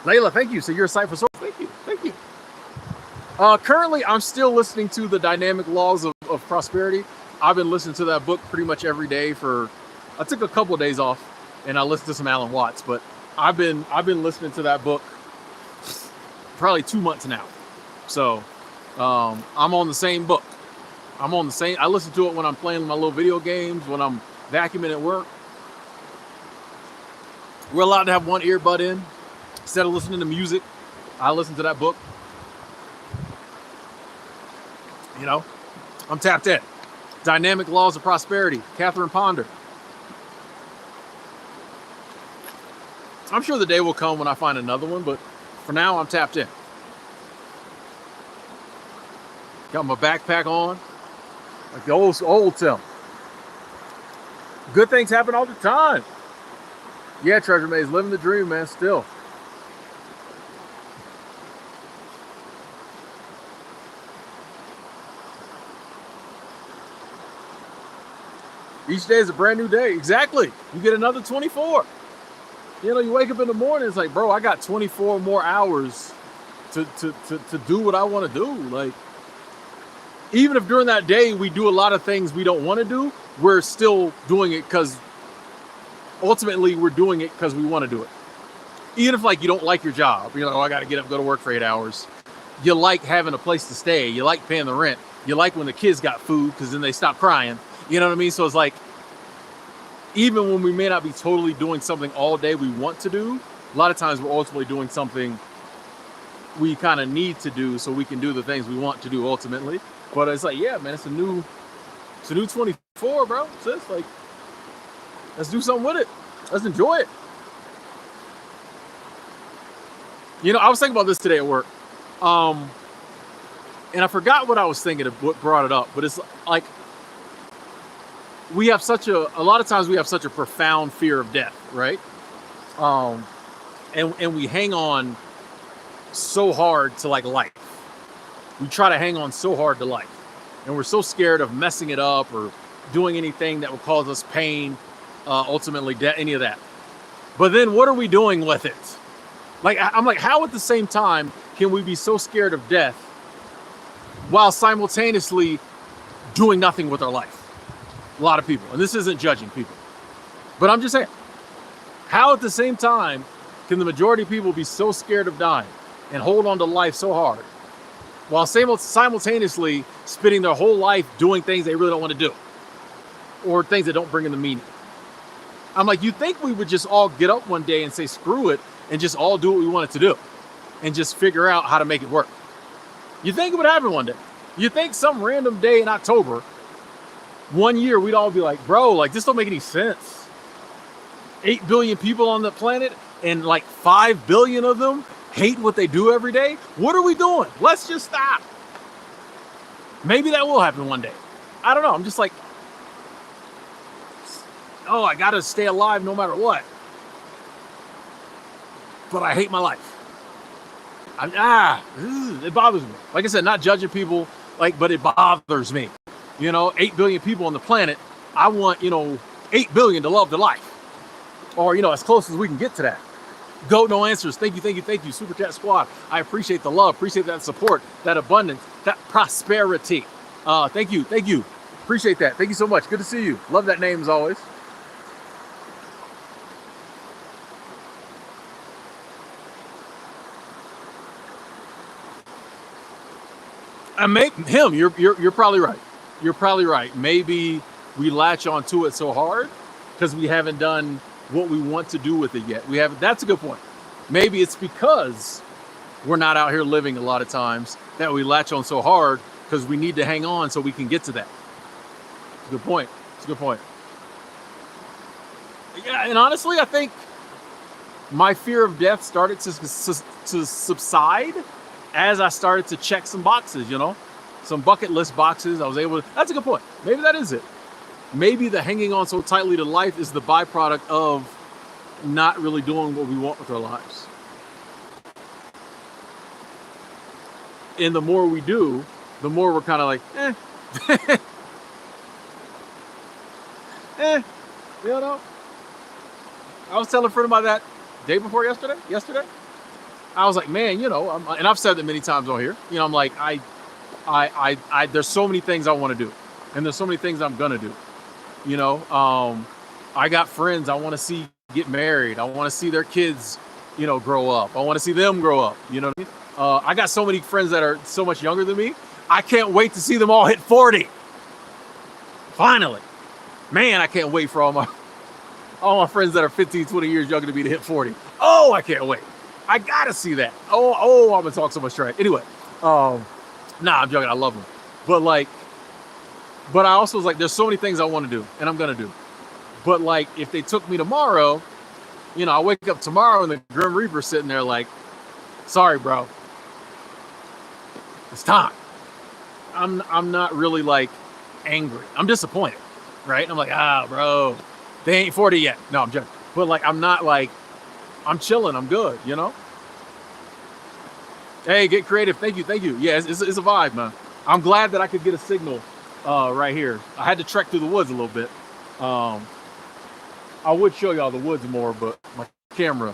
Layla, thank you. So you're a site for source. Thank you. Thank you. Currently, I'm still listening to The Dynamic Laws of Prosperity. I've been listening to that book pretty much every day I took a couple of days off and I listened to some Alan Watts, but I've been listening to that book probably 2 months now. So I'm on the same book. I listen to it when I'm playing my little video games, when I'm vacuuming at work. We're allowed to have one earbud in. Instead of listening to music, I listen to that book. You know, I'm tapped in. Dynamic Laws of Prosperity, Catherine Ponder. I'm sure the day will come when I find another one, but for now, I'm tapped in. Got my backpack on, like the old Tim. Good things happen all the time. Yeah, Treasure Maze, living the dream, man, still. Each day is a brand new day. Exactly. You get another 24. You know, you wake up in the morning, it's like, bro, I got 24 more hours to do what I want to do. Like, even if during that day we do a lot of things we don't want to do, we're still doing it because ultimately we're doing it because we want to do it. Even if like you don't like your job, you're like, oh, I got to get up, go to work for 8 hours. You like having a place to stay. You like paying the rent. You like when the kids got food because then they stop crying. You know what I mean? So it's like, even when we may not be totally doing something all day we want to do, a lot of times we're ultimately doing something we kind of need to do so we can do the things we want to do ultimately. But it's like, yeah, man, it's a new 24, bro. Sis, like, let's do something with it. Let's enjoy it. You know, I was thinking about this today at work. And I forgot what I was thinking of, what brought it up, but it's like, we have a lot of times we have such a profound fear of death, right? And we hang on so hard to like life. We try to hang on so hard to life, and we're so scared of messing it up or doing anything that will cause us pain, ultimately any of that. But then what are we doing with it? Like, I'm like, how at the same time can we be so scared of death while simultaneously doing nothing with our life? A lot of people, and this isn't judging people, but I'm just saying, how at the same time can the majority of people be so scared of dying and hold on to life so hard while simultaneously spending their whole life doing things they really don't want to do or things that don't bring in the meaning? I'm like, you think we would just all get up one day and say, screw it, and just all do what we wanted to do and just figure out how to make it work? You think it would happen one day? You think some random day in October, 1 year, we'd all be like, bro, like, this don't make any sense. 8 billion people on the planet, and like 5 billion of them hate what they do every day. What are we doing? Let's just stop. Maybe that will happen one day. I don't know. I'm just like, oh, I got to stay alive no matter what. But I hate my life. It bothers me. Like I said, not judging people, like, but it bothers me. You know, 8 billion people on the planet. I want, 8 billion to love their life. Or, as close as we can get to that. Goat No Answers. Thank you. Super Chat Squad. I appreciate the love. Appreciate that support, that abundance, that prosperity. Thank you. Appreciate that. Thank you so much. Good to see you. Love that name as always. You're probably right. You're probably right. Maybe we latch onto it so hard because we haven't done what we want to do with it yet. That's a good point. Maybe it's because we're not out here living a lot of times that we latch on so hard because we need to hang on so we can get to that. It's a good point. It's a good point. Yeah, and honestly, I think my fear of death started to subside as I started to check some boxes, some bucket list boxes. I was able to, that's a good point. Maybe that is it. Maybe the hanging on so tightly to life is the byproduct of not really doing what we want with our lives. And the more we do, the more we're kind of like, I was telling a friend about that day before yesterday. I was like, man, and I've said that many times on here, I'm like, I there's so many things I want to do, and there's so many things I'm gonna do. I got friends I want to see get married. I want to see their kids, grow up. I want to see them grow up. You know what I mean? I got so many friends that are so much younger than me. I can't wait to see them all hit 40. Finally, man, I can't wait for all my friends that are 15, 20 years younger than me to hit 40. Oh, I can't wait. I gotta see that. Oh, I'm gonna talk so much trash. Anyway, nah, I'm joking. I love them, but I also was like, there's so many things I want to do, and I'm gonna do. But like, if they took me tomorrow, I wake up tomorrow and the Grim Reaper's sitting there like, sorry, bro, it's time. I'm not really like angry. I'm disappointed, right? I'm like, bro, they ain't 40 yet. No, I'm joking. But like, I'm not like, I'm chilling. I'm good, Hey, get creative. Thank you. Yeah, it's a vibe, man. I'm glad that I could get a signal right here. I had to trek through the woods a little bit. I would show y'all the woods more, but my camera,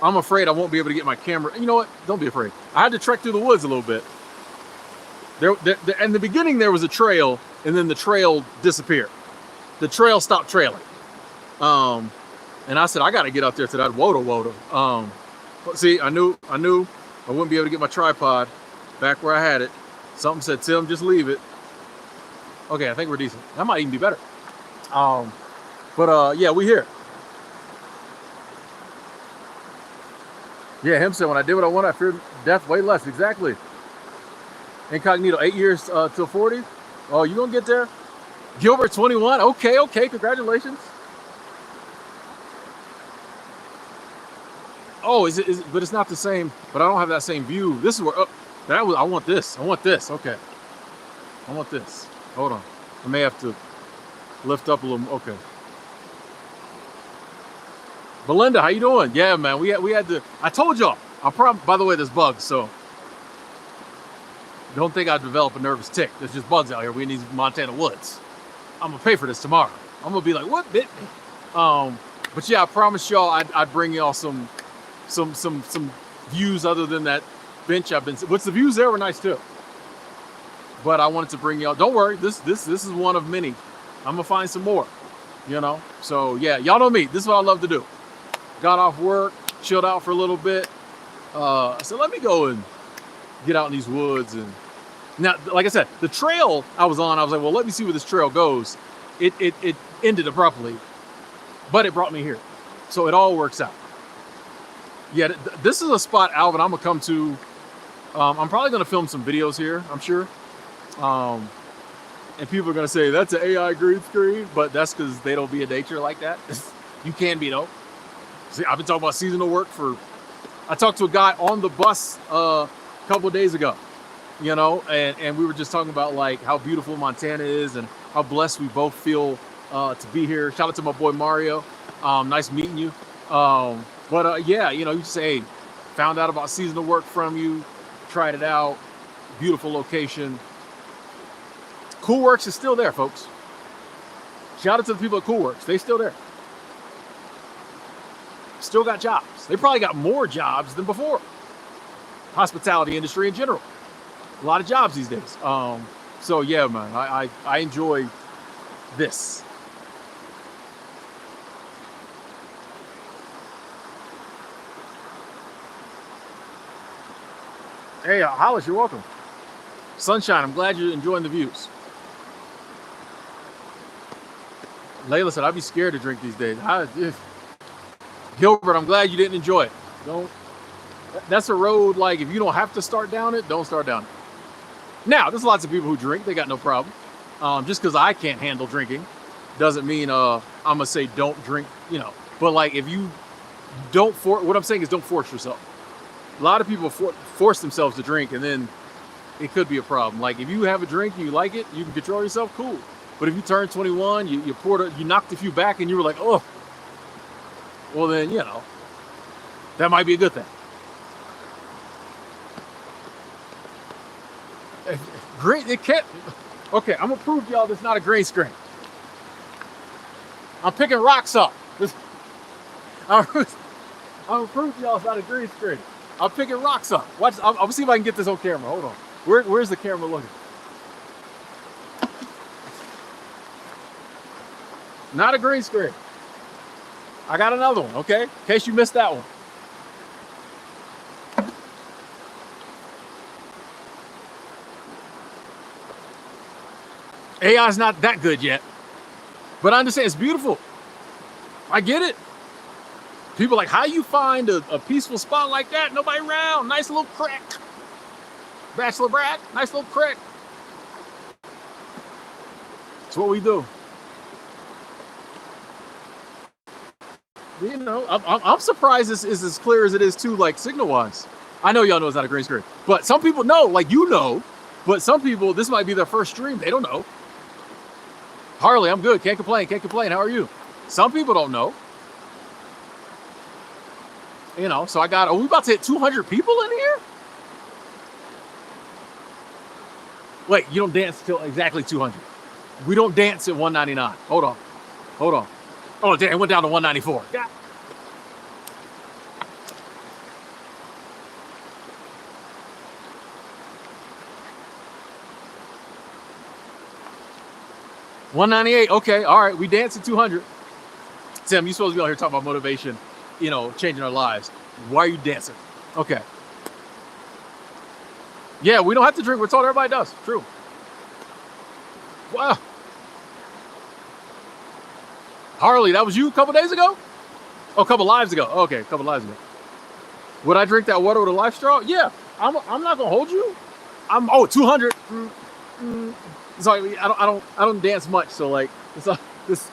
I'm afraid I won't be able to get my camera. You know what? Don't be afraid. I had to trek through the woods a little bit. There, in the beginning, there was a trail, and then the trail disappeared. The trail stopped trailing. And I said, I got to get out there to that woda. See, I knew I wouldn't be able to get my tripod back where I had it. Something said, Tim, just leave it. Okay, I think we're decent. That might even be better. Yeah, we here. Yeah, him said, when I did what I wanted, I feared death way less. Exactly. Incognito, 8 years till 40. Oh, you gonna get there? Gilbert, 21. Okay, congratulations. Oh, is it? But it's not the same. But I don't have that same view. This is where I want this. Okay, I want this. Hold on. I may have to lift up a little. Okay. Belinda, how you doing? Yeah, man. We had to. I told y'all. By the way, there's bugs, so don't think I develop a nervous tick. There's just bugs out here. We in these Montana woods. I'm gonna pay for this tomorrow. I'm gonna be like, what bit me? But yeah, I promised y'all I'd bring y'all some views other than that bench I've been. Which the views there were nice too. But I wanted to bring y'all. Don't worry, this is one of many. I'm gonna find some more. So yeah, y'all know me. This is what I love to do. Got off work, chilled out for a little bit. I said, let me go and get out in these woods. And now, like I said, the trail I was on, I was like, well, let me see where this trail goes. It ended abruptly, but it brought me here. So it all works out. Yeah, this is a spot, Alvin, I'm gonna come to. I'm probably gonna film some videos here, I'm sure. And people are gonna say, that's an AI green screen, but that's because they don't be in nature like that. You can be though. See, I've been talking about seasonal work I talked to a guy on the bus a couple of days ago, and we were just talking about like how beautiful Montana is and how blessed we both feel to be here. Shout out to my boy Mario. Nice meeting you. Yeah, you just say, hey, found out about seasonal work from you, tried it out, beautiful location. Cool Works is still there, folks. Shout out to the people at Cool Works. They still there. Still got jobs. They probably got more jobs than before. Hospitality industry in general. A lot of jobs these days. So yeah, man, I enjoy this. Hey, Hollis, you're welcome. Sunshine, I'm glad you're enjoying the views. Layla said, I'd be scared to drink these days. Gilbert, I'm glad you didn't enjoy it. That's a road, like, if you don't have to start down it, don't start down it. Now, there's lots of people who drink, they got no problem. Just because I can't handle drinking doesn't mean I'm gonna say don't drink, But like, if you don't what I'm saying is don't force yourself. A lot of people force themselves to drink, and then it could be a problem. Like, if you have a drink and you like it, you can control yourself, cool. But if you turn 21, you knocked a few back, and you were like, oh, well then, that might be a good thing. Green, it can't. Okay, I'm gonna prove to y'all this is not a green screen. I'm picking rocks up. I'm gonna prove to y'all it's not a green screen. I'm picking rocks up. Watch. I'll see if I can get this on camera. Hold on. Where's the camera looking? Not a green screen. I got another one. Okay, in case you missed that one. AI's not that good yet, but I understand it's beautiful. I get it. People like, how you find a peaceful spot like that? Nobody around. Nice little crack. Bachelor Brad, nice little crack. That's what we do. I'm surprised this is as clear as it is too, like signal-wise. I know y'all know it's not a green screen, but some people know, like but some people, this might be their first stream. They don't know. Harley, I'm good. Can't complain. How are you? Some people don't know. So are we about to hit 200 people in here? Wait, you don't dance till exactly 200. We don't dance at 199. Hold on. Oh, damn, it went down to 194. God. $198. Okay, all right. We dance at 200. Tim, you supposed to be out here talking about motivation, changing our lives. Why are you dancing? Okay. Yeah, we don't have to drink. We're told everybody does. True. Wow. Harley, that was you a couple days ago? Oh, a couple lives ago. Okay, a couple lives ago. Would I drink that water with a life straw? Yeah. I'm not gonna hold you. 200. Sorry, I don't dance much, so like this.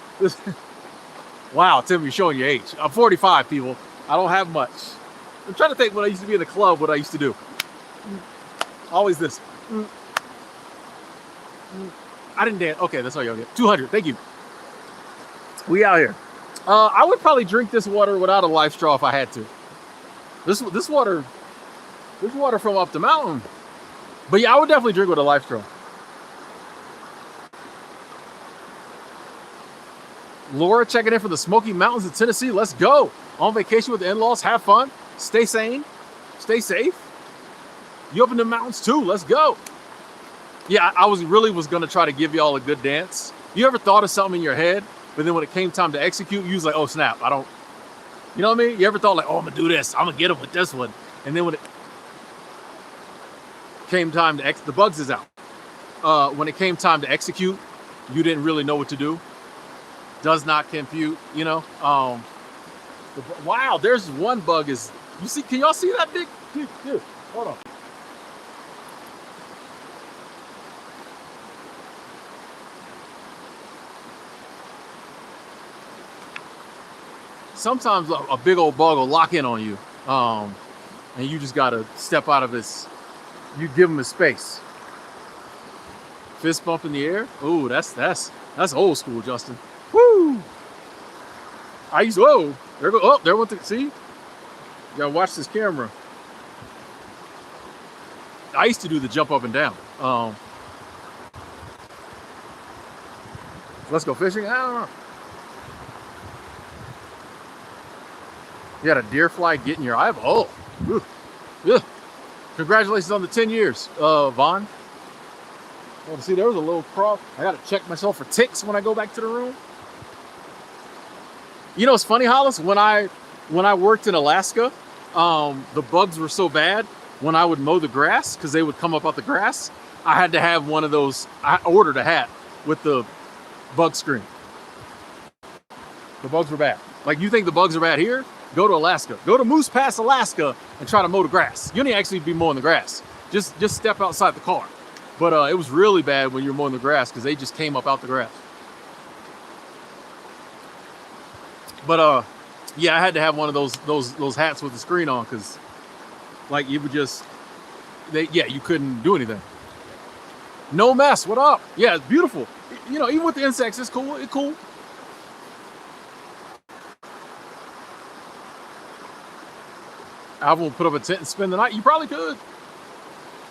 Wow, Tim, you're showing your age. I'm 45, people. I don't have much. I'm trying to think when I used to be in the club, what I used to do. Always this. I didn't dance. Okay, that's all y'all get. 200. Thank you. We out here. I would probably drink this water without a life straw if I had to. This water from up the mountain. But yeah, I would definitely drink with a life straw. Laura checking in for the Smoky Mountains of Tennessee. Let's go. On vacation with the in-laws. Have fun. Stay sane. Stay safe. You up in the mountains too. Let's go. Yeah, I was going to try to give y'all a good dance. You ever thought of something in your head, but then when it came time to execute, you was like, oh snap, I don't, you know what I mean? You ever thought like, oh, I'm gonna do this. I'm gonna get him with this one. And then when it came time to the bugs is out. When it came time to execute, you didn't really know what to do. Does not compute, wow, there's one bug is, you see, can y'all see that big? Dude, hold on. Sometimes a big old bug will lock in on you, and you just gotta step out of this. You give him his space. Fist bump in the air. Ooh, that's old school, Justin. Woo! There went the, see? You gotta watch this camera. I used to do the jump up and down. Let's go fishing. I don't know. You had a deer fly get in your eyeball. Oh, yeah. Congratulations on the 10 years, Vaughn. Well, see, there was a little cross. I gotta check myself for ticks when I go back to the room. It's funny, Hollis, when I worked in Alaska, the bugs were so bad when I would mow the grass, because they would come up out the grass, I had to have one of those. I ordered a hat with the bug screen. The bugs were bad. Like, you think the bugs are bad here? Go to Alaska. Go to Moose Pass, Alaska, and try to mow the grass. You don't actually be mowing the grass. Just step outside the car. But it was really bad when you were mowing the grass because they just came up out the grass. But yeah, I had to have one of those hats with the screen on because, like, you would just you couldn't do anything. No mess. What up? Yeah, it's beautiful. You know, even with the insects, it's cool. It's cool. I won't put up a tent and spend the night. You probably could.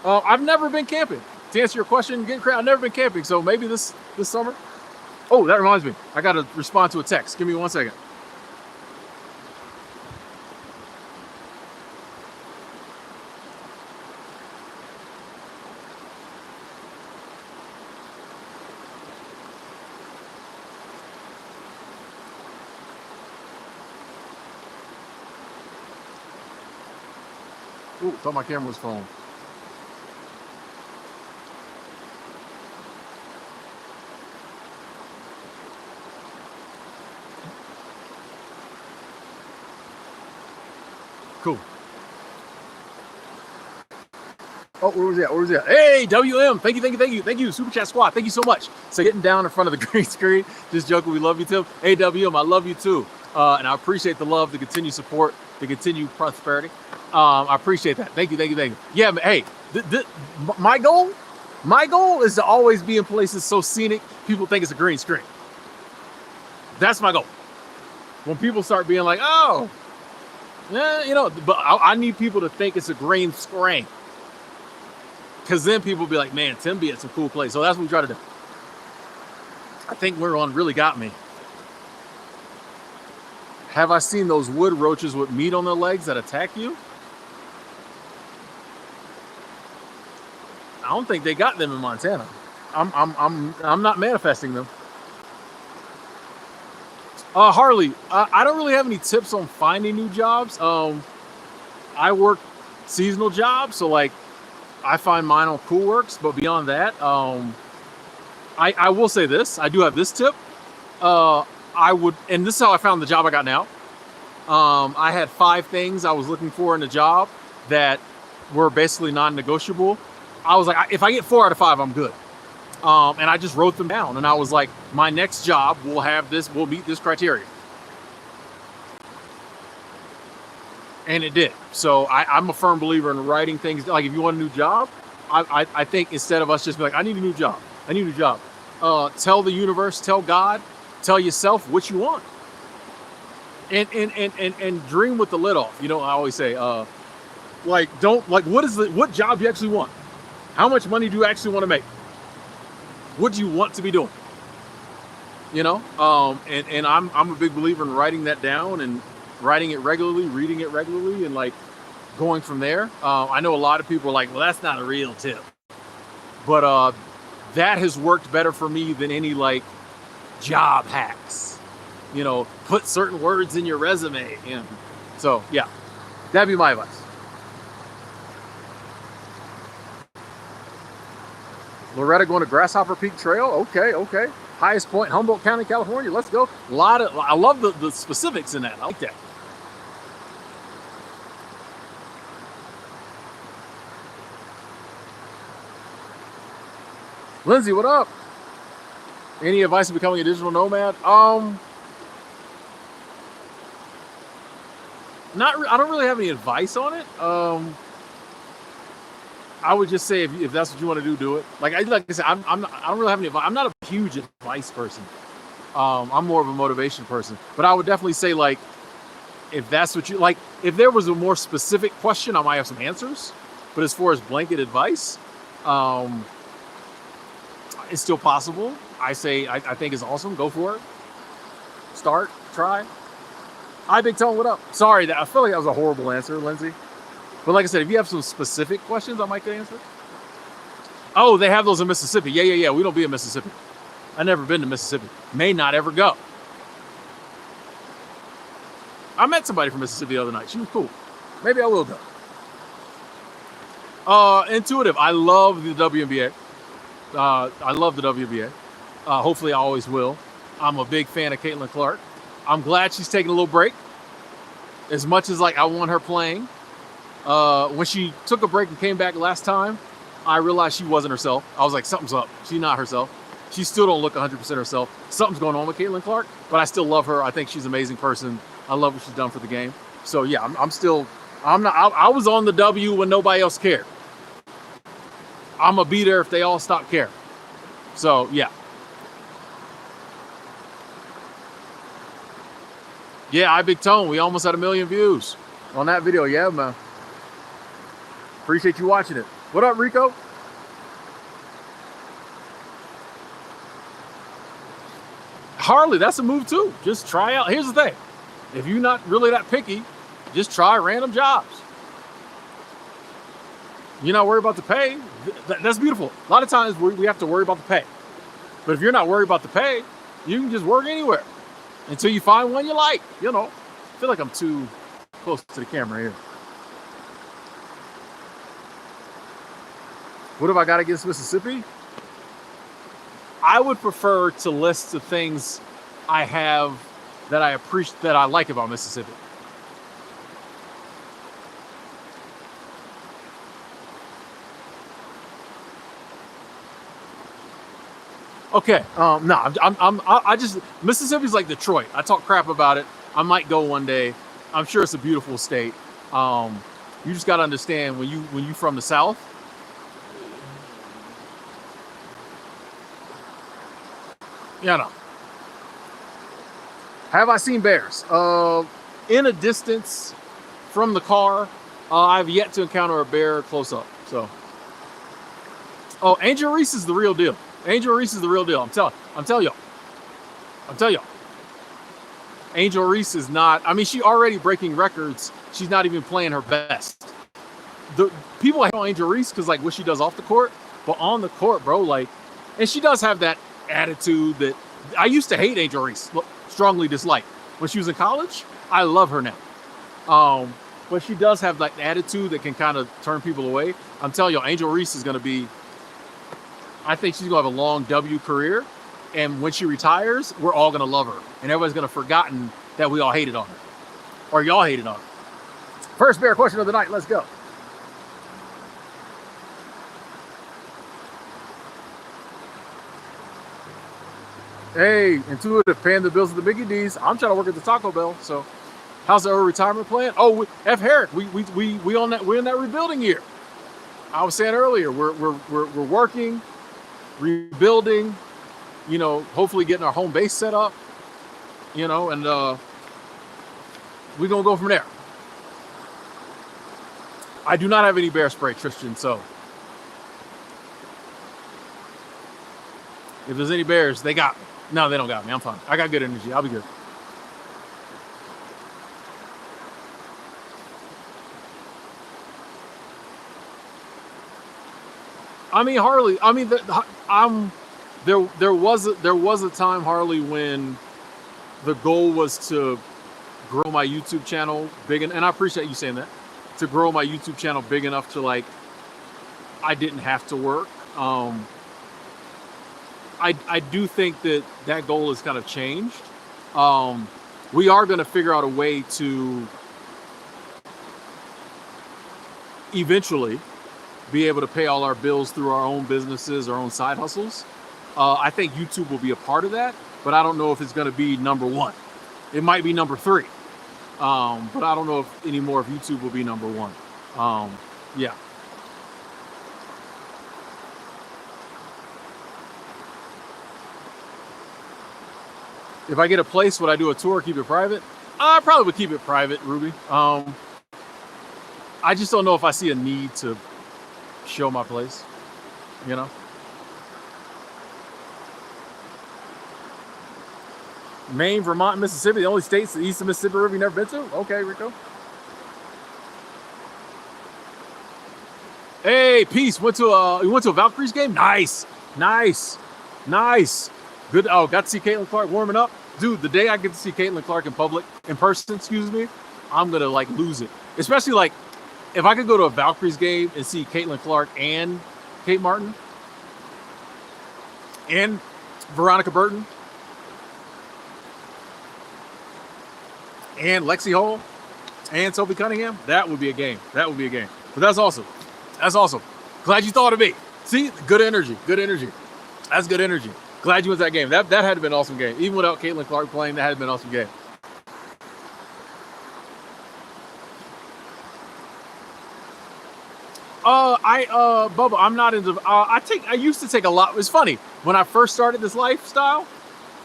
I've never been camping. To answer your question, I've never been camping. So maybe this summer. Oh, that reminds me. I got to respond to a text. Give me 1 second. Ooh, thought my camera was phone. Cool. Oh, where was that? Hey, WM, thank you, Super Chat Squad, thank you so much. So getting down in front of the green screen, just joking, we love you, Tim. Hey, WM, I love you too. And I appreciate the love, the continued support, the continued prosperity. I appreciate that. Thank you. Yeah, but hey, my goal is to always be in places so scenic, people think it's a green screen. That's my goal. When people start being like, oh, yeah, you know, but I need people to think it's a green screen. Because then people will be like, man, Tim be at some cool place. So that's what we try to do. I think we're on Really Got Me. Have I seen those wood roaches with meat on their legs that attack you? I don't think they got them in Montana. I'm not manifesting them. Harley, I don't really have any tips on finding new jobs. I work seasonal jobs, so like I find mine on Coolworks, but beyond that, I will say this. I do have this tip. And this is how I found the job I got now. I had 5 things I was looking for in a job that were basically non-negotiable. I was like, if I get 4 out of 5, I'm good. And I just wrote them down, and I was like, my next job will meet this criteria. And it did. So I'm a firm believer in writing things. Like if you want a new job, I think instead of us just be like, I need a new job. Tell the universe, tell God, tell yourself what you want. And dream with the lid off. You know, I always say, what job do you actually want? How much money do you actually want to make? What do you want to be doing? You know, and I'm a big believer in writing that down and writing it regularly, reading it regularly, and like going from there. I know a lot of people are like, well, that's not a real tip, but that has worked better for me than any like job hacks. You know, put certain words in your resume. You know? So yeah, that'd be my advice. Loretta going to Grasshopper Peak Trail. Okay. Highest point, Humboldt County, California. Let's go. I love the specifics in that. I like that. Lindsay, what up? Any advice on becoming a digital nomad? I don't really have any advice on it. I would just say if that's what you want to do it. Like I said, I don't really have any advice. I'm not a huge advice person. I'm more of a motivation person. But I would definitely say like, if that's what you like, if there was a more specific question, I might have some answers. But as far as blanket advice, it's still possible. I think it's awesome. Go for it. Start, try. Hi, Big Tone, what up? Sorry, I feel like that was a horrible answer, Lindsay. But like I said, if you have some specific questions, I might get answer. Oh, they have those in Mississippi. Yeah. We don't be in Mississippi. I've never been to Mississippi. May not ever go. I met somebody from Mississippi the other night. She was cool. Maybe I will go. Intuitive. I love the WNBA. Hopefully I always will. I'm a big fan of Caitlin Clark. I'm glad she's taking a little break. As much as like I want her playing, when she took a break and came back last time, I realized she wasn't herself. I was like, something's up. She's not herself. She still don't look 100% herself. Something's going on with Caitlin Clark, but I still love her. I think she's an amazing person. I love what she's done for the game. So yeah, I was on the W when nobody else cared. I'm gonna be there if they all stop caring. So yeah. Yeah, I Big Tone. We almost had 1 million views on that video. Yeah, man. Appreciate you watching it. What up, Rico? Harley, that's a move too. Just try out. Here's the thing. If you're not really that picky, just try random jobs. You're not worried about the pay. That's beautiful. A lot of times we have to worry about the pay. But if you're not worried about the pay, you can just work anywhere until you find one you like. You know, I feel like I'm too close to the camera here. What have I got against Mississippi? I would prefer to list the things I have that I appreciate, that I like about Mississippi. Okay, no, I just, Mississippi's like Detroit. I talk crap about it. I might go one day. I'm sure it's a beautiful state. You just got to understand when you from the South. You know. Have I seen bears? In a distance from the car. I've yet to encounter a bear close up. So, oh, Angel Reese is the real deal. Angel Reese is the real deal. I'm telling y'all. Angel Reese is not. I mean, she already breaking records. She's not even playing her best. The people hate on Angel Reese because like what she does off the court, but on the court, bro, like, and she does have that attitude that I used to hate Angel Reese, strongly dislike when she was in college. I love her now. But she does have like attitude that can kind of turn people away. I'm telling you, Angel Reese is going to be, I think she's going to have a long W career. And when she retires, we're all going to love her. And everybody's going to have forgotten that we all hated on her. Or y'all hated on her. First bear question of the night. Let's go. Hey, Intuitive, paying the bills of the Mickey D's. I'm trying to work at the Taco Bell. So how's the early retirement plan? Oh, F. Herrick, we're in that rebuilding year. I was saying earlier, we're working, rebuilding, you know, hopefully getting our home base set up, you know, and we're gonna go from there. I do not have any bear spray, Tristan, so if there's any bears, they got me. No, they don't got me. I'm fine. I got good energy. I'll be good. I mean, Harley. I mean, there was a time, Harley, when the goal was to grow my YouTube channel big, and I appreciate you saying that, to grow my YouTube channel big enough to like I didn't have to work. I do think that goal has kind of changed. We are going to figure out a way to eventually be able to pay all our bills through our own businesses, our own side hustles. I think YouTube will be a part of that, but I don't know if it's going to be number one. It might be number 3. But I don't know if anymore if YouTube will be number 1. Yeah. If I get a place, would I do a tour, keep it private? I probably would keep it private, Ruby. I just don't know if I see a need to show my place, you know? Maine, Vermont, Mississippi, the only states the east of Mississippi River you never been to? Okay, Rico. Hey, peace. You went to a Valkyries game? Nice. Good. Oh, got to see Caitlin Clark warming up. Dude, the day I get to see Caitlin Clark in person, excuse me, I'm gonna like lose it. Especially like if I could go to a Valkyries game and see Caitlin Clark and Kate Martin and Veronica Burton and Lexi Hall and Sophie Cunningham, that would be a game. That would be a game. But that's awesome. That's awesome. Glad you thought of me. See, good energy. Good energy. That's good energy. Glad you went to that game. That had to be an awesome game. Even without Caitlin Clark playing, that had to be an awesome game. Bubba, I'm not into. I used to take a lot. It's funny when I first started this lifestyle,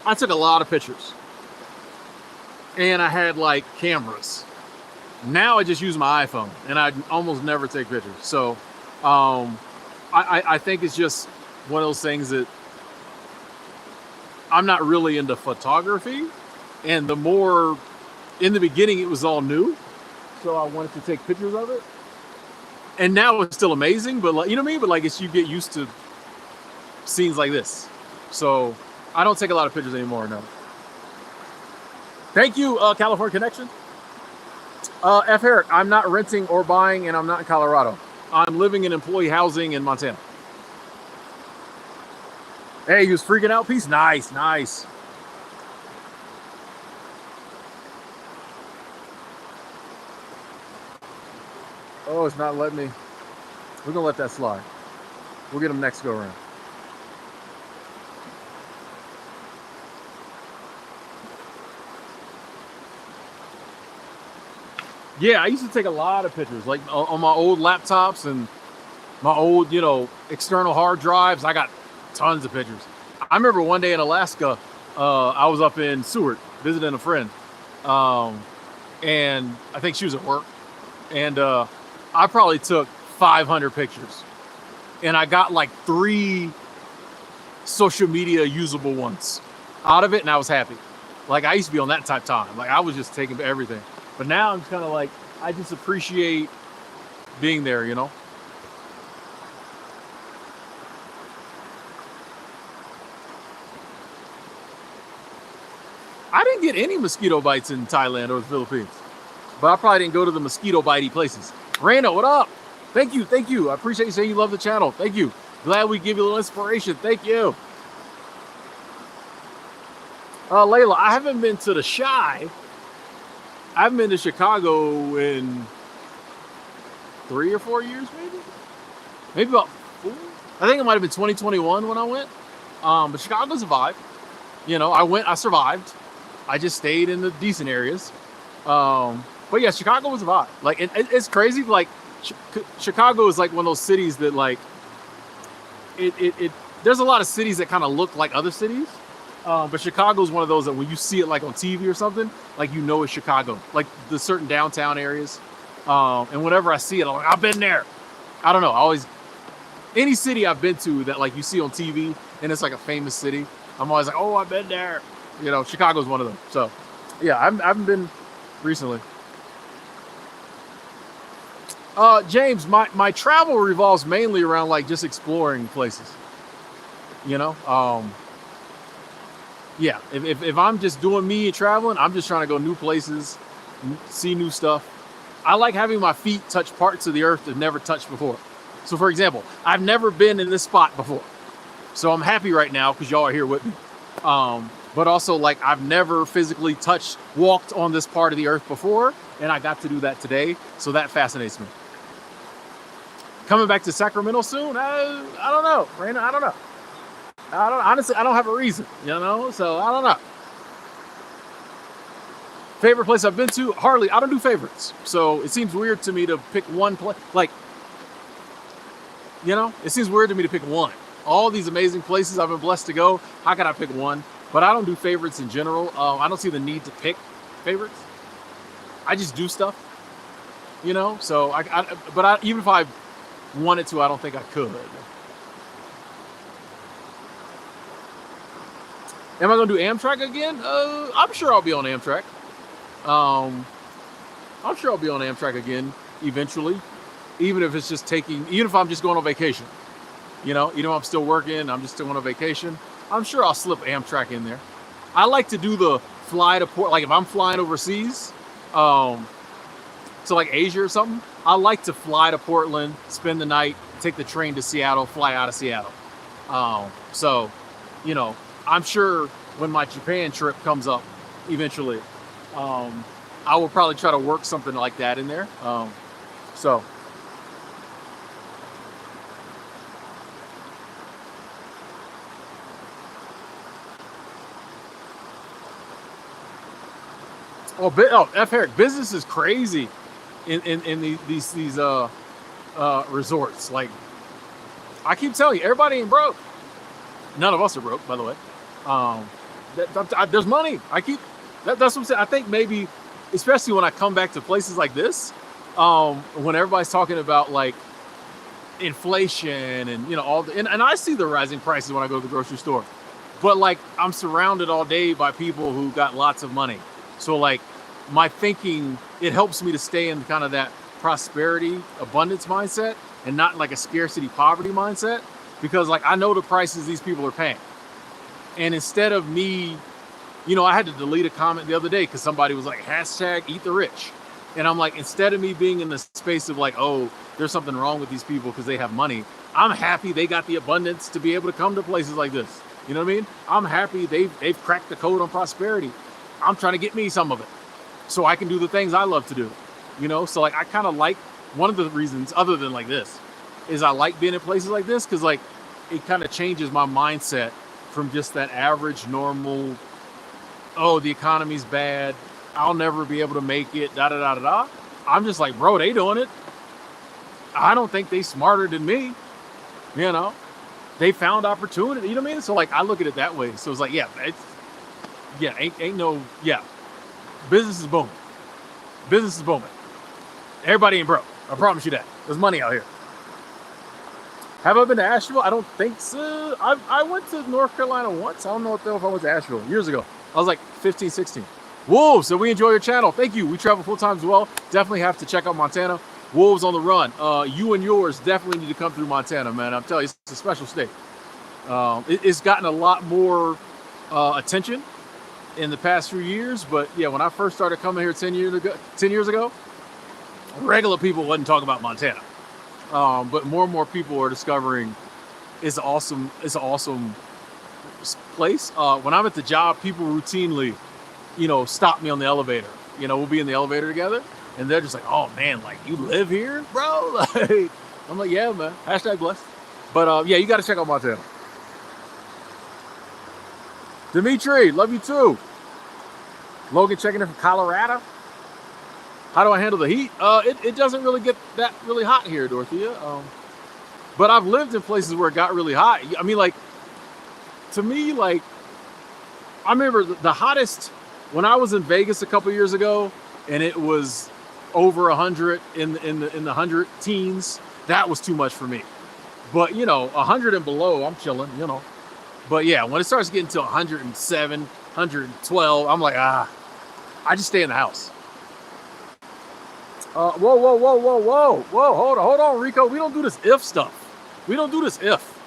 I took a lot of pictures, and I had like cameras. Now I just use my iPhone, and I almost never take pictures. So, I think it's just one of those things that I'm not really into photography, and the more in the beginning it was all new, so I wanted to take pictures of it. And now it's still amazing, but like, you know what I mean? But like, you get used to scenes like this. So I don't take a lot of pictures anymore, no. Thank you, California Connection. F. Herrick, I'm not renting or buying, and I'm not in Colorado. I'm living in employee housing in Montana. Hey, he was freaking out. Peace. Nice, nice. Oh, it's not letting me. We're gonna let that slide. We'll get him next go around. Yeah, I used to take a lot of pictures, like on my old laptops and my old, external hard drives. I got tons of pictures. I remember one day in Alaska, I was up in Seward visiting a friend, and I think she was at work, and I probably took 500 pictures, and I got like 3 social media usable ones out of it, and I was happy. Like I used to be on that type of time. Like I was just taking everything, but now I'm kind of like I just appreciate being there, I didn't get any mosquito bites in Thailand or the Philippines, but I probably didn't go to the mosquito bitey places. Rando, what up? Thank you, thank you. I appreciate you saying you love the channel. Thank you. Glad we give you a little inspiration. Thank you. Layla, I haven't been to the Chi. I haven't been to Chicago in 3 or 4 years, maybe. Maybe about 4. I think it might have been 2021 when I went. But Chicago's a vibe. I survived. I just stayed in the decent areas. But yeah, Chicago was a vibe. Like it's crazy. Like Chicago is like one of those cities that like it. There's a lot of cities that kind of look like other cities, but Chicago is one of those that when you see it like on TV or something, like it's Chicago. Like the certain downtown areas, and whenever I see it, I'm like, I've been there. I don't know. Any city I've been to that like you see on TV and it's like a famous city, I'm always like, oh, I've been there. Chicago's one of them. So yeah, I haven't been recently. James, my travel revolves mainly around like just exploring places. Yeah. If I'm just doing me and traveling, I'm just trying to go new places, see new stuff. I like having my feet touch parts of the earth that never touched before. So for example, I've never been in this spot before. So I'm happy right now because y'all are here with me. But also like I've never physically walked on this part of the earth before, and I got to do that today. So that fascinates me. Coming back to Sacramento soon? I don't know, Raina. I don't know. Honestly, I don't have a reason, so I don't know. Favorite place I've been to? Hardly. I don't do favorites. So it seems weird to me to pick one place. Like, it seems weird to me to pick one. All these amazing places I've been blessed to go, how can I pick one? But I don't do favorites in general. I don't see the need to pick favorites. I just do stuff, so even if I wanted to, I don't think I could. Am I going to do Amtrak again? I'm sure I'll be on Amtrak. I'm sure I'll be on Amtrak again eventually, even if it's just even if I'm just going on vacation. I'm still working, I'm just still on a vacation. I'm sure I'll slip Amtrak in there. I like to do the fly to port, like if I'm flying overseas, to like Asia or something, I like to fly to Portland, spend the night, take the train to Seattle, fly out of Seattle. So, I'm sure when my Japan trip comes up eventually, I will probably try to work something like that in there. So F Herrick, business is crazy in these resorts. Like, I keep telling you, everybody ain't broke. None of us are broke, by the way. Um, there's money. That's what I'm saying. I think maybe, especially when I come back to places like this, when everybody's talking about like inflation and all and I see the rising prices when I go to the grocery store, but like I'm surrounded all day by people who got lots of money. So like my thinking, it helps me to stay in kind of that prosperity, abundance mindset and not like a scarcity poverty mindset, because like I know the prices these people are paying. And instead of me, I had to delete a comment the other day because somebody was like, hashtag eat the rich. And I'm like, instead of me being in the space of like, oh, there's something wrong with these people because they have money, I'm happy they got the abundance to be able to come to places like this. You know what I mean? I'm happy they've cracked the code on prosperity. I'm trying to get me some of it so I can do the things I love to do. So like I kind of like, one of the reasons other than like this is I like being in places like this because like it kind of changes my mindset from just that average normal, oh, the economy's bad, I'll never be able to make it, da da da da da. I'm just like, bro, they doing it. I don't think they smarter than me. They found opportunity. You know what I mean? So like I look at it that way. So it's like, ain't no, business is booming. Business is booming. Everybody ain't broke. I promise you that. There's money out here. Have I been to Asheville? I don't think so. I went to North Carolina once. I don't know if I went to Asheville years ago. I was like 15, 16. Wolves, so we enjoy your channel. Thank you. We travel full time as well. Definitely have to check out Montana. Wolves on the run. You and yours definitely need to come through Montana, man. I'm telling you, it's a special state. It's gotten a lot more attention in the past few years, but yeah, when I first started coming here 10 years ago, regular people wasn't talking about Montana. But more and more people are discovering it's an awesome place. When I'm at the job, people routinely, stop me on the elevator. We'll be in the elevator together and they're just like, oh man, like you live here, bro? Like, I'm like, yeah, man, hashtag blessed. But yeah, you got to check out Montana. Dimitri, love you too. Logan checking in from Colorado. How do I handle the heat? It doesn't really get that really hot here, Dorothea. But I've lived in places where it got really hot. I mean, like, to me, like, I remember the hottest when I was in Vegas a couple years ago, and it was over 100 in the 100 teens. That was too much for me. But 100 and below, I'm chilling. But yeah, when it starts getting to 107, 112, I'm like, I just stay in the house. Whoa, hold on, Rico. We don't do this if stuff. We don't do this if.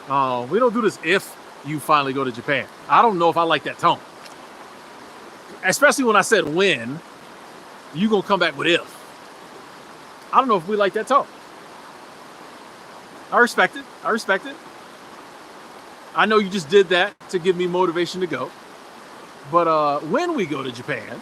We don't do this if you finally go to Japan. I don't know if I like that tone. Especially when I said when, you gonna come back with if. I don't know if we like that tone. I respect it. I know you just did that to give me motivation to go. But when we go to Japan,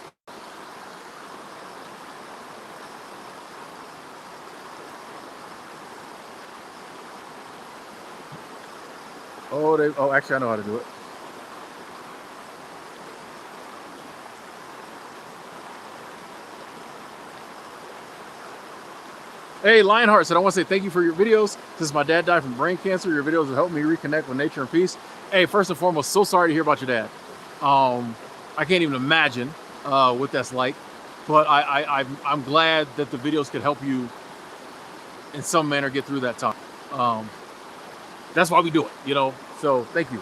actually I know how to do it. Hey, Lionheart said, I want to say thank you for your videos. Since my dad died from brain cancer, your videos have helped me reconnect with nature and peace. Hey, first and foremost, so sorry to hear about your dad. I can't even imagine what that's like. But I'm glad that the videos could help you in some manner get through that time. That's why we do it, So thank you.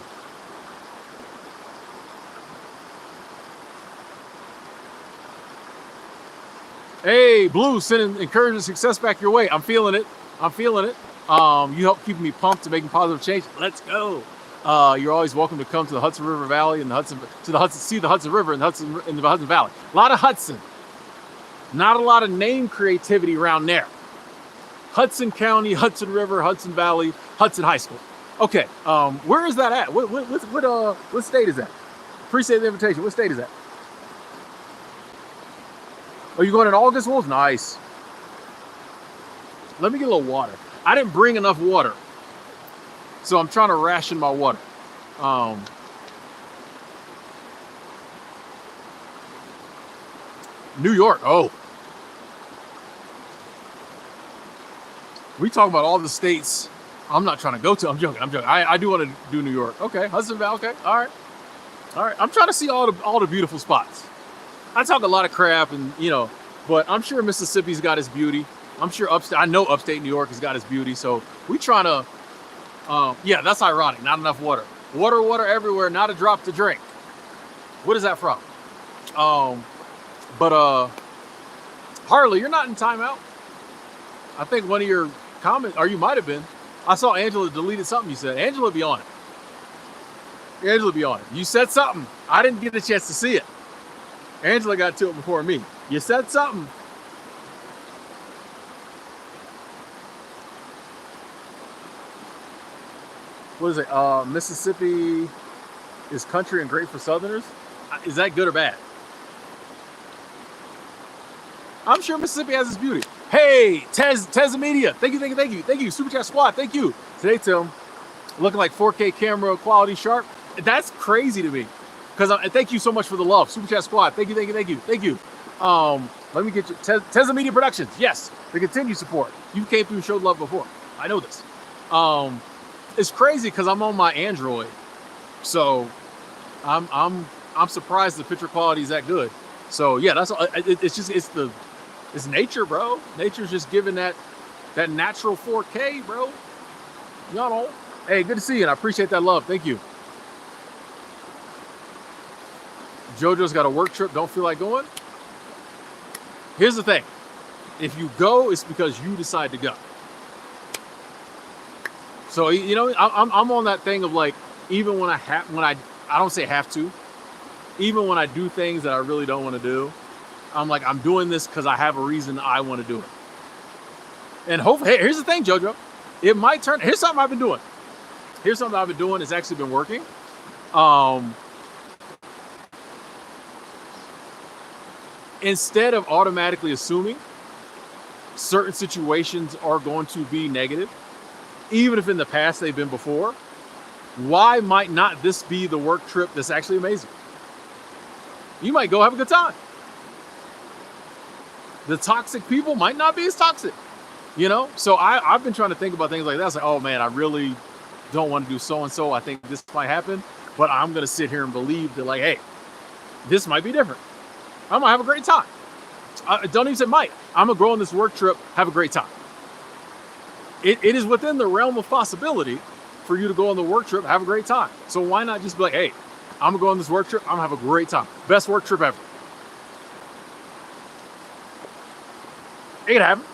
Hey, Blue, sending encouragement, success back your way. I'm feeling it. You help keep me pumped to making positive change. Let's go. You're always welcome to come to the Hudson River Valley and see the Hudson River and the Hudson Valley. A lot of Hudson. Not a lot of name creativity around there. Hudson County, Hudson River, Hudson Valley, Hudson High School. Okay, where is that at? What state is that? Appreciate the invitation. What state is that? Are you going in August, Wolf? Nice. Let me get a little water. I didn't bring enough water, so I'm trying to ration my water. Um, New York. Oh, we talk about all the states I'm not trying to go to. I'm joking. I'm joking. I do want to do New York. Okay, Hudson Valley. Okay, all right, all right. I'm trying to see all the beautiful spots. I talk a lot of crap, and but I'm sure Mississippi's got its beauty. I'm sure upstate. I know upstate New York has got its beauty. So we trying to. Yeah, that's ironic. Not enough water. Water everywhere. Not a drop to drink. What is that from? Um, but Harley, you're not in timeout. I think one of your comments, or you might have been. I saw Angela deleted something you said. Angela be on it. Angela be on it. You said something. I didn't get a chance to see it. Angela got to it before me. You said something. What is it? Mississippi is country and great for Southerners. Is that good or bad? I'm sure Mississippi has its beauty. Hey, Tez Media. Thank you. Super Chat Squad. Thank you. Today, Tim, looking like 4K camera quality sharp. That's crazy to me. Thank you so much for the love. Super Chat Squad. Thank you. Let me get you. Tez Media Productions. Yes, the continued support. You came through and showed love before. I know this. It's crazy because I'm on my Android, so I'm surprised the picture quality is that good. So yeah, it's nature, bro. Nature's just giving that natural 4K, bro. Y'all know. Hey, good to see you, and I appreciate that love. Thank you. JoJo's got a work trip. Don't feel like going. Here's the thing: if you go, it's because you decide to go. So I'm on that thing of like, even when I don't say have to, even when I do things that I really don't want to do, I'm like, I'm doing this because I have a reason I want to do it. And hopefully, hey, here's the thing, JoJo, it might turn. Here's something I've been doing. It's actually been working. Instead of automatically assuming certain situations are going to be negative, even if in the past they've been before, why might not this be the work trip that's actually amazing? You might go have a good time. The toxic people might not be as toxic, So I've been trying to think about things like that. It's like, oh man, I really don't want to do so-and-so. I think this might happen, but I'm going to sit here and believe that, like, hey, this might be different. I'm going to have a great time. Don't even say might. I'm going to go on this work trip, have a great time. It is within the realm of possibility for you to go on the work trip, have a great time. So why not just be like, hey, I'm going to go on this work trip, I'm going to have a great time. Best work trip ever. It can happen.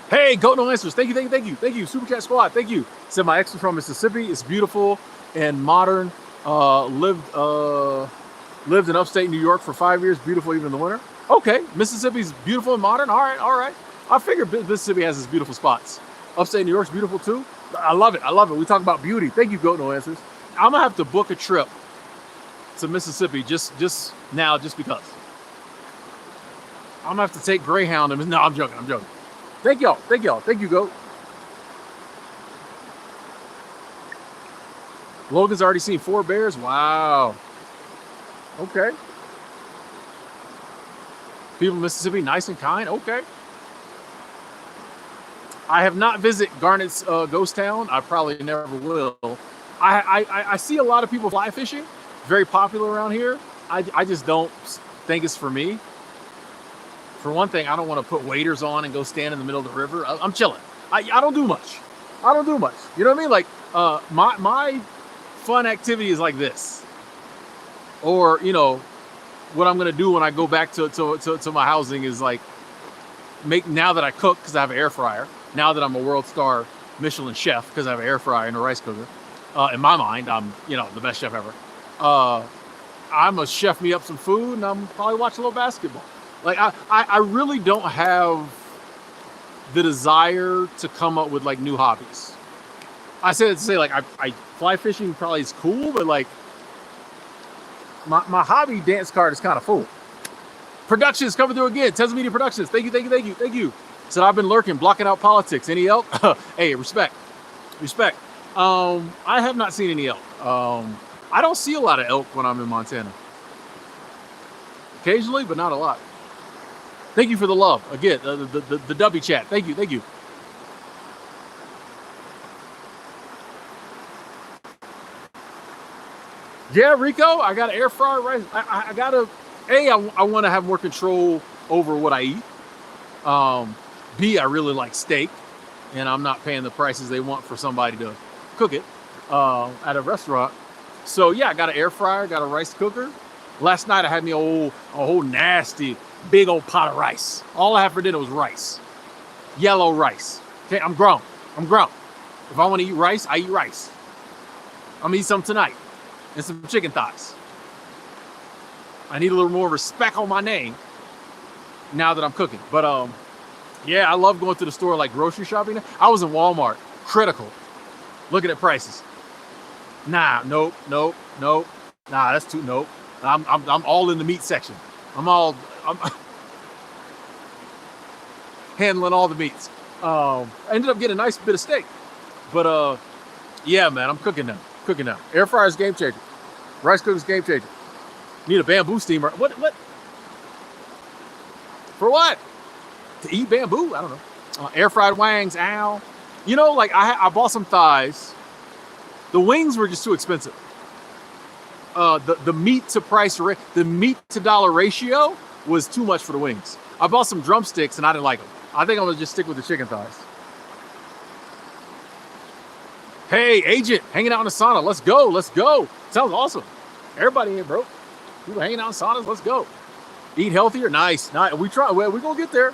Hey, Goat No Answers. Thank you. Super Chat Squad. Thank you. Said my ex is from Mississippi. It's beautiful and modern. Lived in upstate New York for 5 years. Beautiful even in the winter. Okay, Mississippi's beautiful and modern. All right. I figured Mississippi has its beautiful spots. Upstate New York's beautiful too. I love it. We talk about beauty. Thank you, Goat No Answers. I'm gonna have to book a trip to Mississippi just now, just because. I'm gonna have to take Greyhound. No, I'm joking. Thank y'all. Thank you, Goat. Logan's already seen 4 bears. Wow. Okay. People in Mississippi, nice and kind. Okay. I have not visited Garnett's ghost town. I probably never will. I see a lot of people fly fishing. Very popular around here. I just don't think it's for me. For one thing, I don't want to put waders on and go stand in the middle of the river. I'm chilling. I don't do much. You know what I mean? Like my fun activity is like this. Or, what I'm gonna do when I go back to my housing is like now that I cook because I have an air fryer. Now that I'm a world star Michelin chef because I have an air fryer and a rice cooker. In my mind, I'm the best chef ever. I'm gonna chef me up some food and I'm probably watch a little basketball. Like I really don't have the desire to come up with like new hobbies. I said to say like I fly fishing probably is cool, but like my hobby dance card is kind of full. Productions coming through again. Tesla Media Productions. Thank you, thank you, thank you, thank you. Said I've been lurking, blocking out politics. Any elk? Hey, respect, respect. I have not seen any elk. I don't see a lot of elk when I'm in Montana. Occasionally, but not a lot. Thank you for the love. Again, the W chat. Thank you, thank you. Yeah, Rico, I got an air fryer rice. I gotta, I want to have more control over what I eat. B, I really like steak, and I'm not paying the prices they want for somebody to cook it at a restaurant. So yeah, I got an air fryer, got a rice cooker. Last night I had me a whole nasty big old pot of rice. All I had for dinner was rice, yellow rice. Okay, I'm grown. I'm grown. If I want to eat rice, I eat rice. I'm gonna eat some tonight and some chicken thighs. I need a little more respect on my name now that I'm cooking. But yeah, I love going to the store like grocery shopping. I was in Walmart, critical, looking at prices. Nah, nope. Nah, that's too nope. I'm all in the meat section. I'm handling all the meats. I ended up getting a nice bit of steak, but yeah, man, I'm cooking now. Air fryer's game changer. Rice cooker's game changer. Need a bamboo steamer. What? For what? To eat bamboo? I don't know. Air fried wangs. Ow. You know, like I bought some thighs. The wings were just too expensive. The meat to dollar ratio was too much for the wings. I bought some drumsticks and I didn't like them. I think I'm gonna just stick with the chicken thighs. Hey, agent, hanging out in the sauna. Let's go. Sounds awesome. Everybody ain't broke. People hanging out in saunas. Let's go. Eat healthier. Nice. We try. Well, we're gonna get there.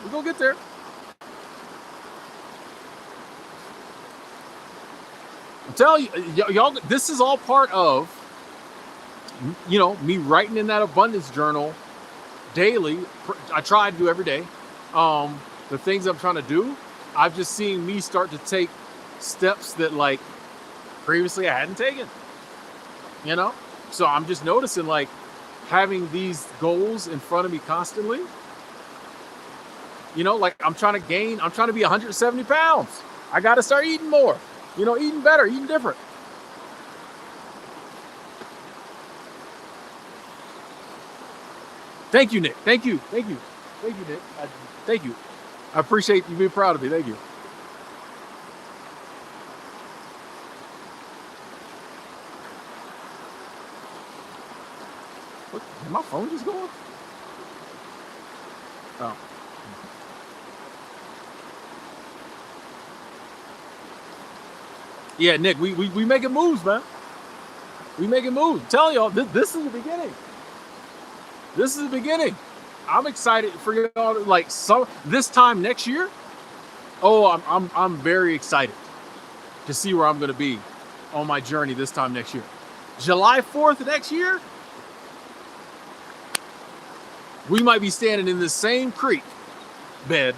I'm telling you, y'all. This is all part of, me writing in that abundance journal daily. I try to do every day. The things I'm trying to do, I've just seen me start to take steps that like previously I hadn't taken. So I'm just noticing like having these goals in front of me constantly. Like I'm trying to be 170 pounds. I got to start eating more, eating better, eating different. Thank you, Nick. Thank you, Nick. Thank you. I appreciate you being proud of me. Thank you. What? Did my phone just go off? Oh. Yeah, Nick, we making moves, man. We making moves. I'm telling y'all, this is the beginning. This is the beginning. I'm excited for y'all to like this time next year. Oh, I'm very excited to see where I'm gonna be on my journey this time next year. July 4th next year, we might be standing in the same creek bed,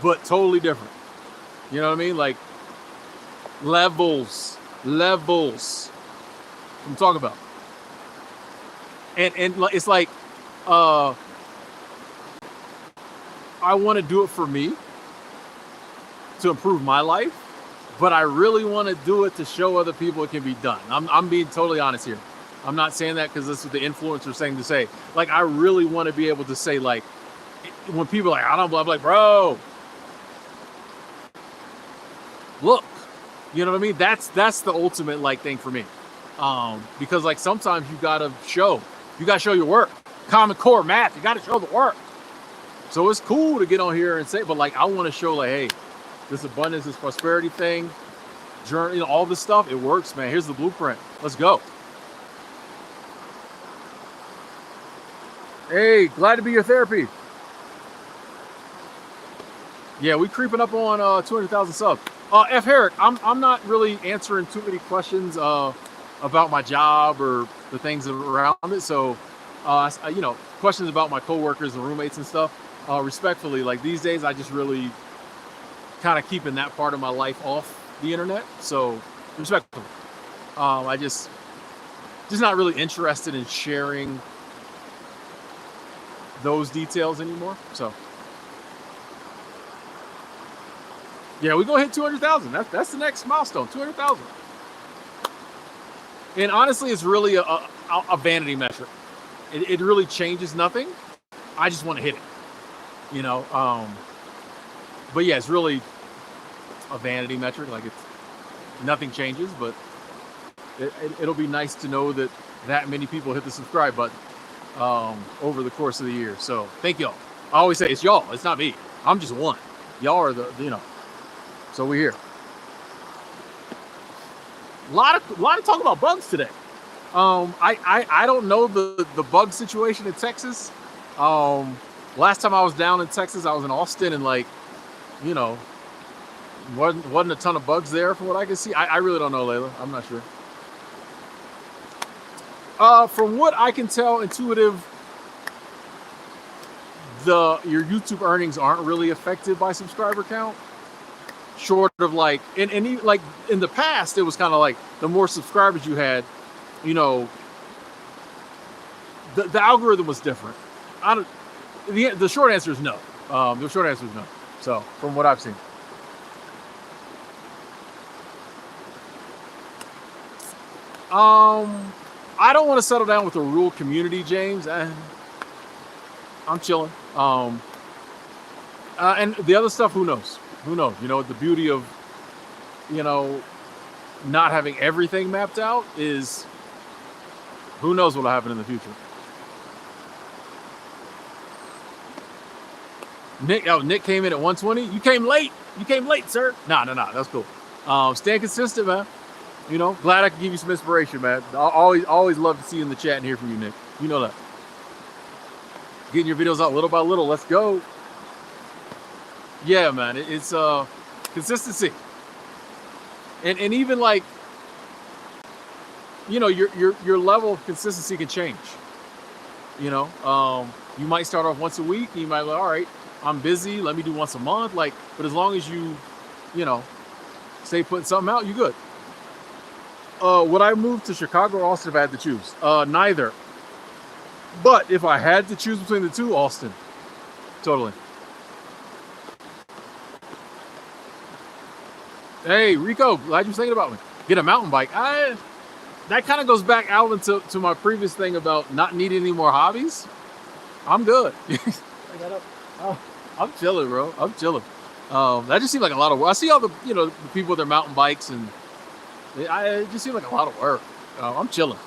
but totally different. You know what I mean? Like levels. I'm talking about. And it's like I want to do it for me to improve my life, but I really want to do it to show other people it can be done. I'm being totally honest here. I'm not saying that because this is the influencer saying to say. Like, I really want to be able to say, like, when people are like, I don't blah, like, bro, look, you know what I mean? That's the ultimate like thing for me. Because like sometimes you gotta show your work. Common Core math, you gotta show the work. So it's cool to get on here and say, but like I want to show like, hey, this abundance, this prosperity thing, journey, all this stuff, it works, man. Here's the blueprint. Let's go. Hey, glad to be your therapy. Yeah, we creeping up on 200,000 subs. F. Herrick, I'm not really answering too many questions about my job or the things around it. So, questions about my coworkers and roommates and stuff. Respectfully, like these days, I just really kind of keeping that part of my life off the internet. So, respectfully, I just not really interested in sharing those details anymore. So yeah, we're gonna hit 200,000. That's the next milestone, 200,000. And honestly, it's really a vanity metric. It really changes nothing. I just want to hit it, you know. But yeah, it's really a vanity metric. Like it's nothing changes, but it'll be nice to know that many people hit the subscribe button over the course of the year. So thank y'all. I always say it's y'all. It's not me. I'm just one. Y'all are the, you know. So we're here. A lot of talk about bugs today. I don't know the bug situation in Texas. Last time I was down in Texas, I was in Austin, and like, you know, wasn't a ton of bugs there from what I can see. I really don't know, Layla. I'm not sure. From what I can tell, Intuitive, your YouTube earnings aren't really affected by subscriber count. Short of like, and like in the past, it was kind of like the more subscribers you had, you know, the algorithm was different. The short answer is no. The short answer is no. So from what I've seen. I don't want to settle down with a rural community, James. I'm chilling. And the other stuff, who knows? Who knows? You know, the beauty of, you know, not having everything mapped out is, who knows what'll happen in the future. Nick came in at 120. You came late. You came late, sir. Nah, that's cool. Staying consistent, man. You know, glad I could give you some inspiration, man. I always love to see you in the chat and hear from you, Nick. You know that. Getting your videos out little by little. Let's go. Yeah, man. It's consistency. And even like, you know, your level of consistency can change. You know, you might start off once a week. And you might be like, all right, I'm busy. Let me do once a month. Like, but as long as you know, stay putting something out, you good. Would I move to Chicago or Austin if I had to choose? Neither. But if I had to choose between the two, Austin. Totally. Hey, Rico, glad you're thinking about me. Get a mountain bike. That kind of goes back, Alvin, to my previous thing about not needing any more hobbies. I'm good. I'm chilling, bro. I'm chilling. That just seemed like a lot of work. I see all the, you know, the people with their mountain bikes, and it just seemed like a lot of work. I'm chilling.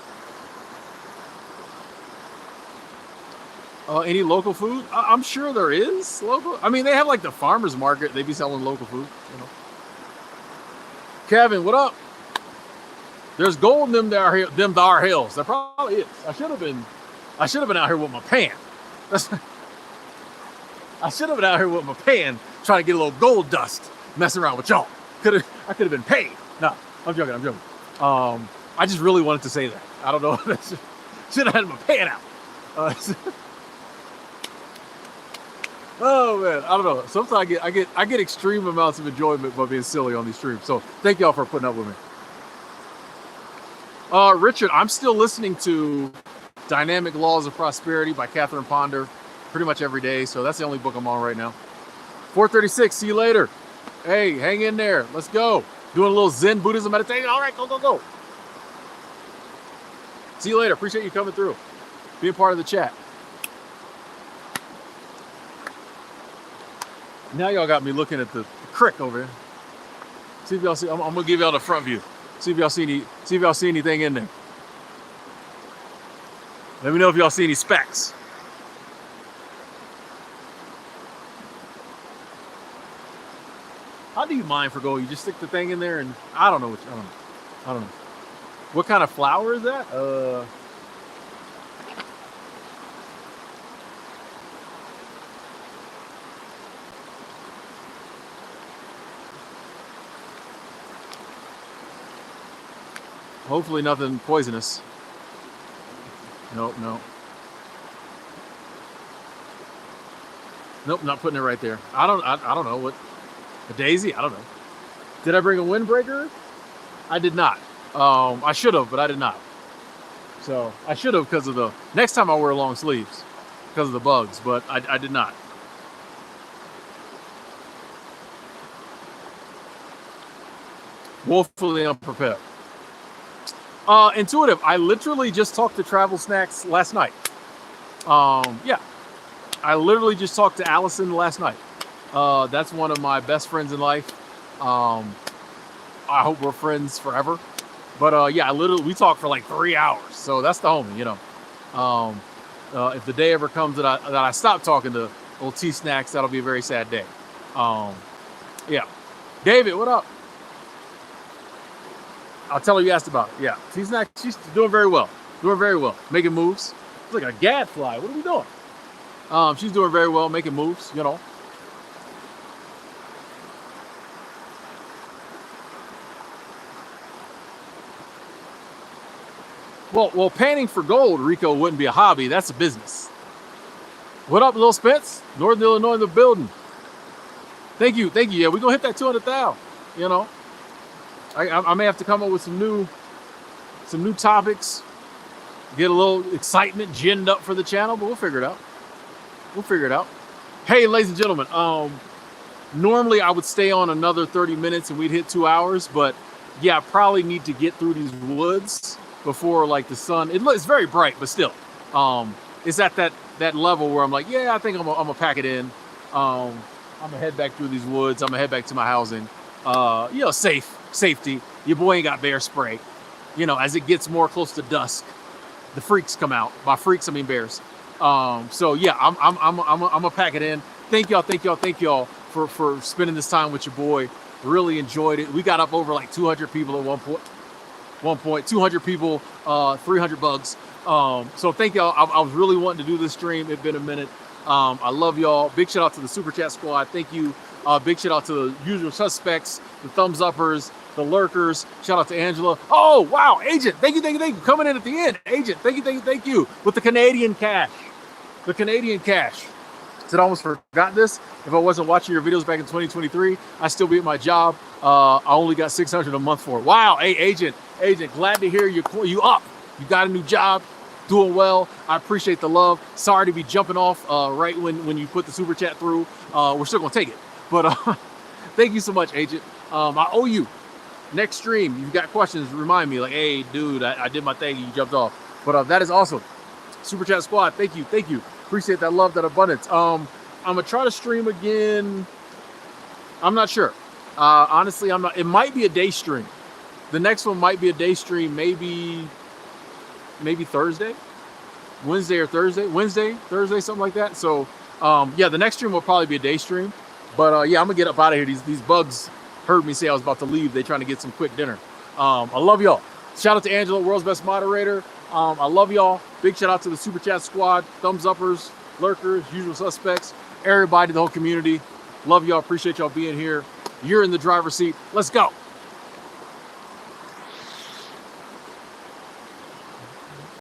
Any local food? I'm sure there is local. I mean, they have like the farmer's market. They be selling local food, you know. Kevin, what up? There's gold in them dar hills. There probably is. I should have been out here with my pan. I should have been out here with my pan trying to get a little gold dust, messing around with y'all. I could have been paid. No, I'm joking. I just really wanted to say that. I don't know. Should have had my pan out. Oh man, I don't know. Sometimes I get extreme amounts of enjoyment by being silly on these streams. So thank y'all for putting up with me. Richard, I'm still listening to Dynamic Laws of Prosperity by Catherine Ponder pretty much every day. So that's the only book I'm on right now. 436, see you later. Hey, hang in there. Let's go. Doing a little Zen Buddhism meditation. All right, go. See you later. Appreciate you coming through, being part of the chat. Now y'all got me looking at the creek over here. See if y'all see. I'm gonna give y'all the front view. See if y'all see anything in there. Let me know if y'all see any specks. How do you mine for gold? You just stick the thing in there, and I don't know. What kind of flower is that? Hopefully nothing poisonous. Nope. Nope, not putting it right there. I don't know what. A daisy? I don't know. Did I bring a windbreaker? I did not. I should have, but I did not. So I should have, because of the next time I wear long sleeves. because of the bugs, but I did not. Woefully unprepared. Intuitive. I literally just talked to Travel Snacks last night. Yeah, I literally just talked to Allison last night. That's one of my best friends in life. I hope we're friends forever. But yeah, we talked for like 3 hours. So that's the homie, you know. If the day ever comes that I stop talking to old T Snacks, that'll be a very sad day. Yeah. David, what up? I'll tell her you asked about it. Yeah. T Snacks, she's doing very well. Doing very well. Making moves. It's like a gadfly. What are we doing? She's doing very well, making moves, you know. Well, panning for gold, Rico, wouldn't be a hobby. That's a business. What up, Lil Spence? Northern Illinois in the building. Thank you. Yeah, we're gonna hit that 200,000. You know, I may have to come up with some new topics. Get a little excitement ginned up for the channel, but we'll figure it out. Hey, ladies and gentlemen. Normally I would stay on another 30 minutes and we'd hit 2 hours, but yeah, I probably need to get through these woods before like the sun. It's very bright, but still, it's at that level where I'm like, yeah, I think I'm gonna pack it in. I'm gonna head back through these woods. I'm gonna head back to my housing. You know, safety. Your boy ain't got bear spray. You know, as it gets more close to dusk, the freaks come out. By freaks, I mean bears. So yeah, I'm gonna pack it in. Thank y'all for spending this time with your boy. Really enjoyed it. We got up over like 200 people at one point. 200 people, 300 bugs. So thank y'all. I was really wanting to do this stream. It's been a minute. I love y'all. Big shout out to the Super Chat squad. Thank you. Big shout out to the usual suspects, the thumbs uppers, the lurkers. Shout out to Angela. Oh, wow. Agent, thank you. Coming in at the end. Agent, thank you. With the Canadian cash. Said I almost forgot this. If I wasn't watching your videos back in 2023, I'd still be at my job. I only got $600 a month for it. Wow. Hey, Agent, glad to hear you up. You got a new job, doing well. I appreciate the love. Sorry to be jumping off right when you put the super chat through. We're still gonna take it. But thank you so much, Agent. I owe you. Next stream, you've got questions, remind me. Like, hey, dude, I did my thing. You jumped off. But that is awesome. Super Chat Squad, thank you. Appreciate that love, that abundance. I'm gonna try to stream again. I'm not sure. Honestly, I'm not. It might be a day stream. The next one might be a day stream. Maybe Thursday, Wednesday or Thursday. Thursday, something like that. So yeah, the next stream will probably be a day stream. But yeah, I'm gonna get up out of here. These bugs heard me say I was about to leave. They're trying to get some quick dinner. I love y'all. Shout out to Angela, world's best moderator. I love y'all. Big shout out to the Super Chat squad, thumbs uppers, lurkers, usual suspects, everybody, the whole community. Love y'all. Appreciate y'all being here. You're in the driver's seat. Let's go.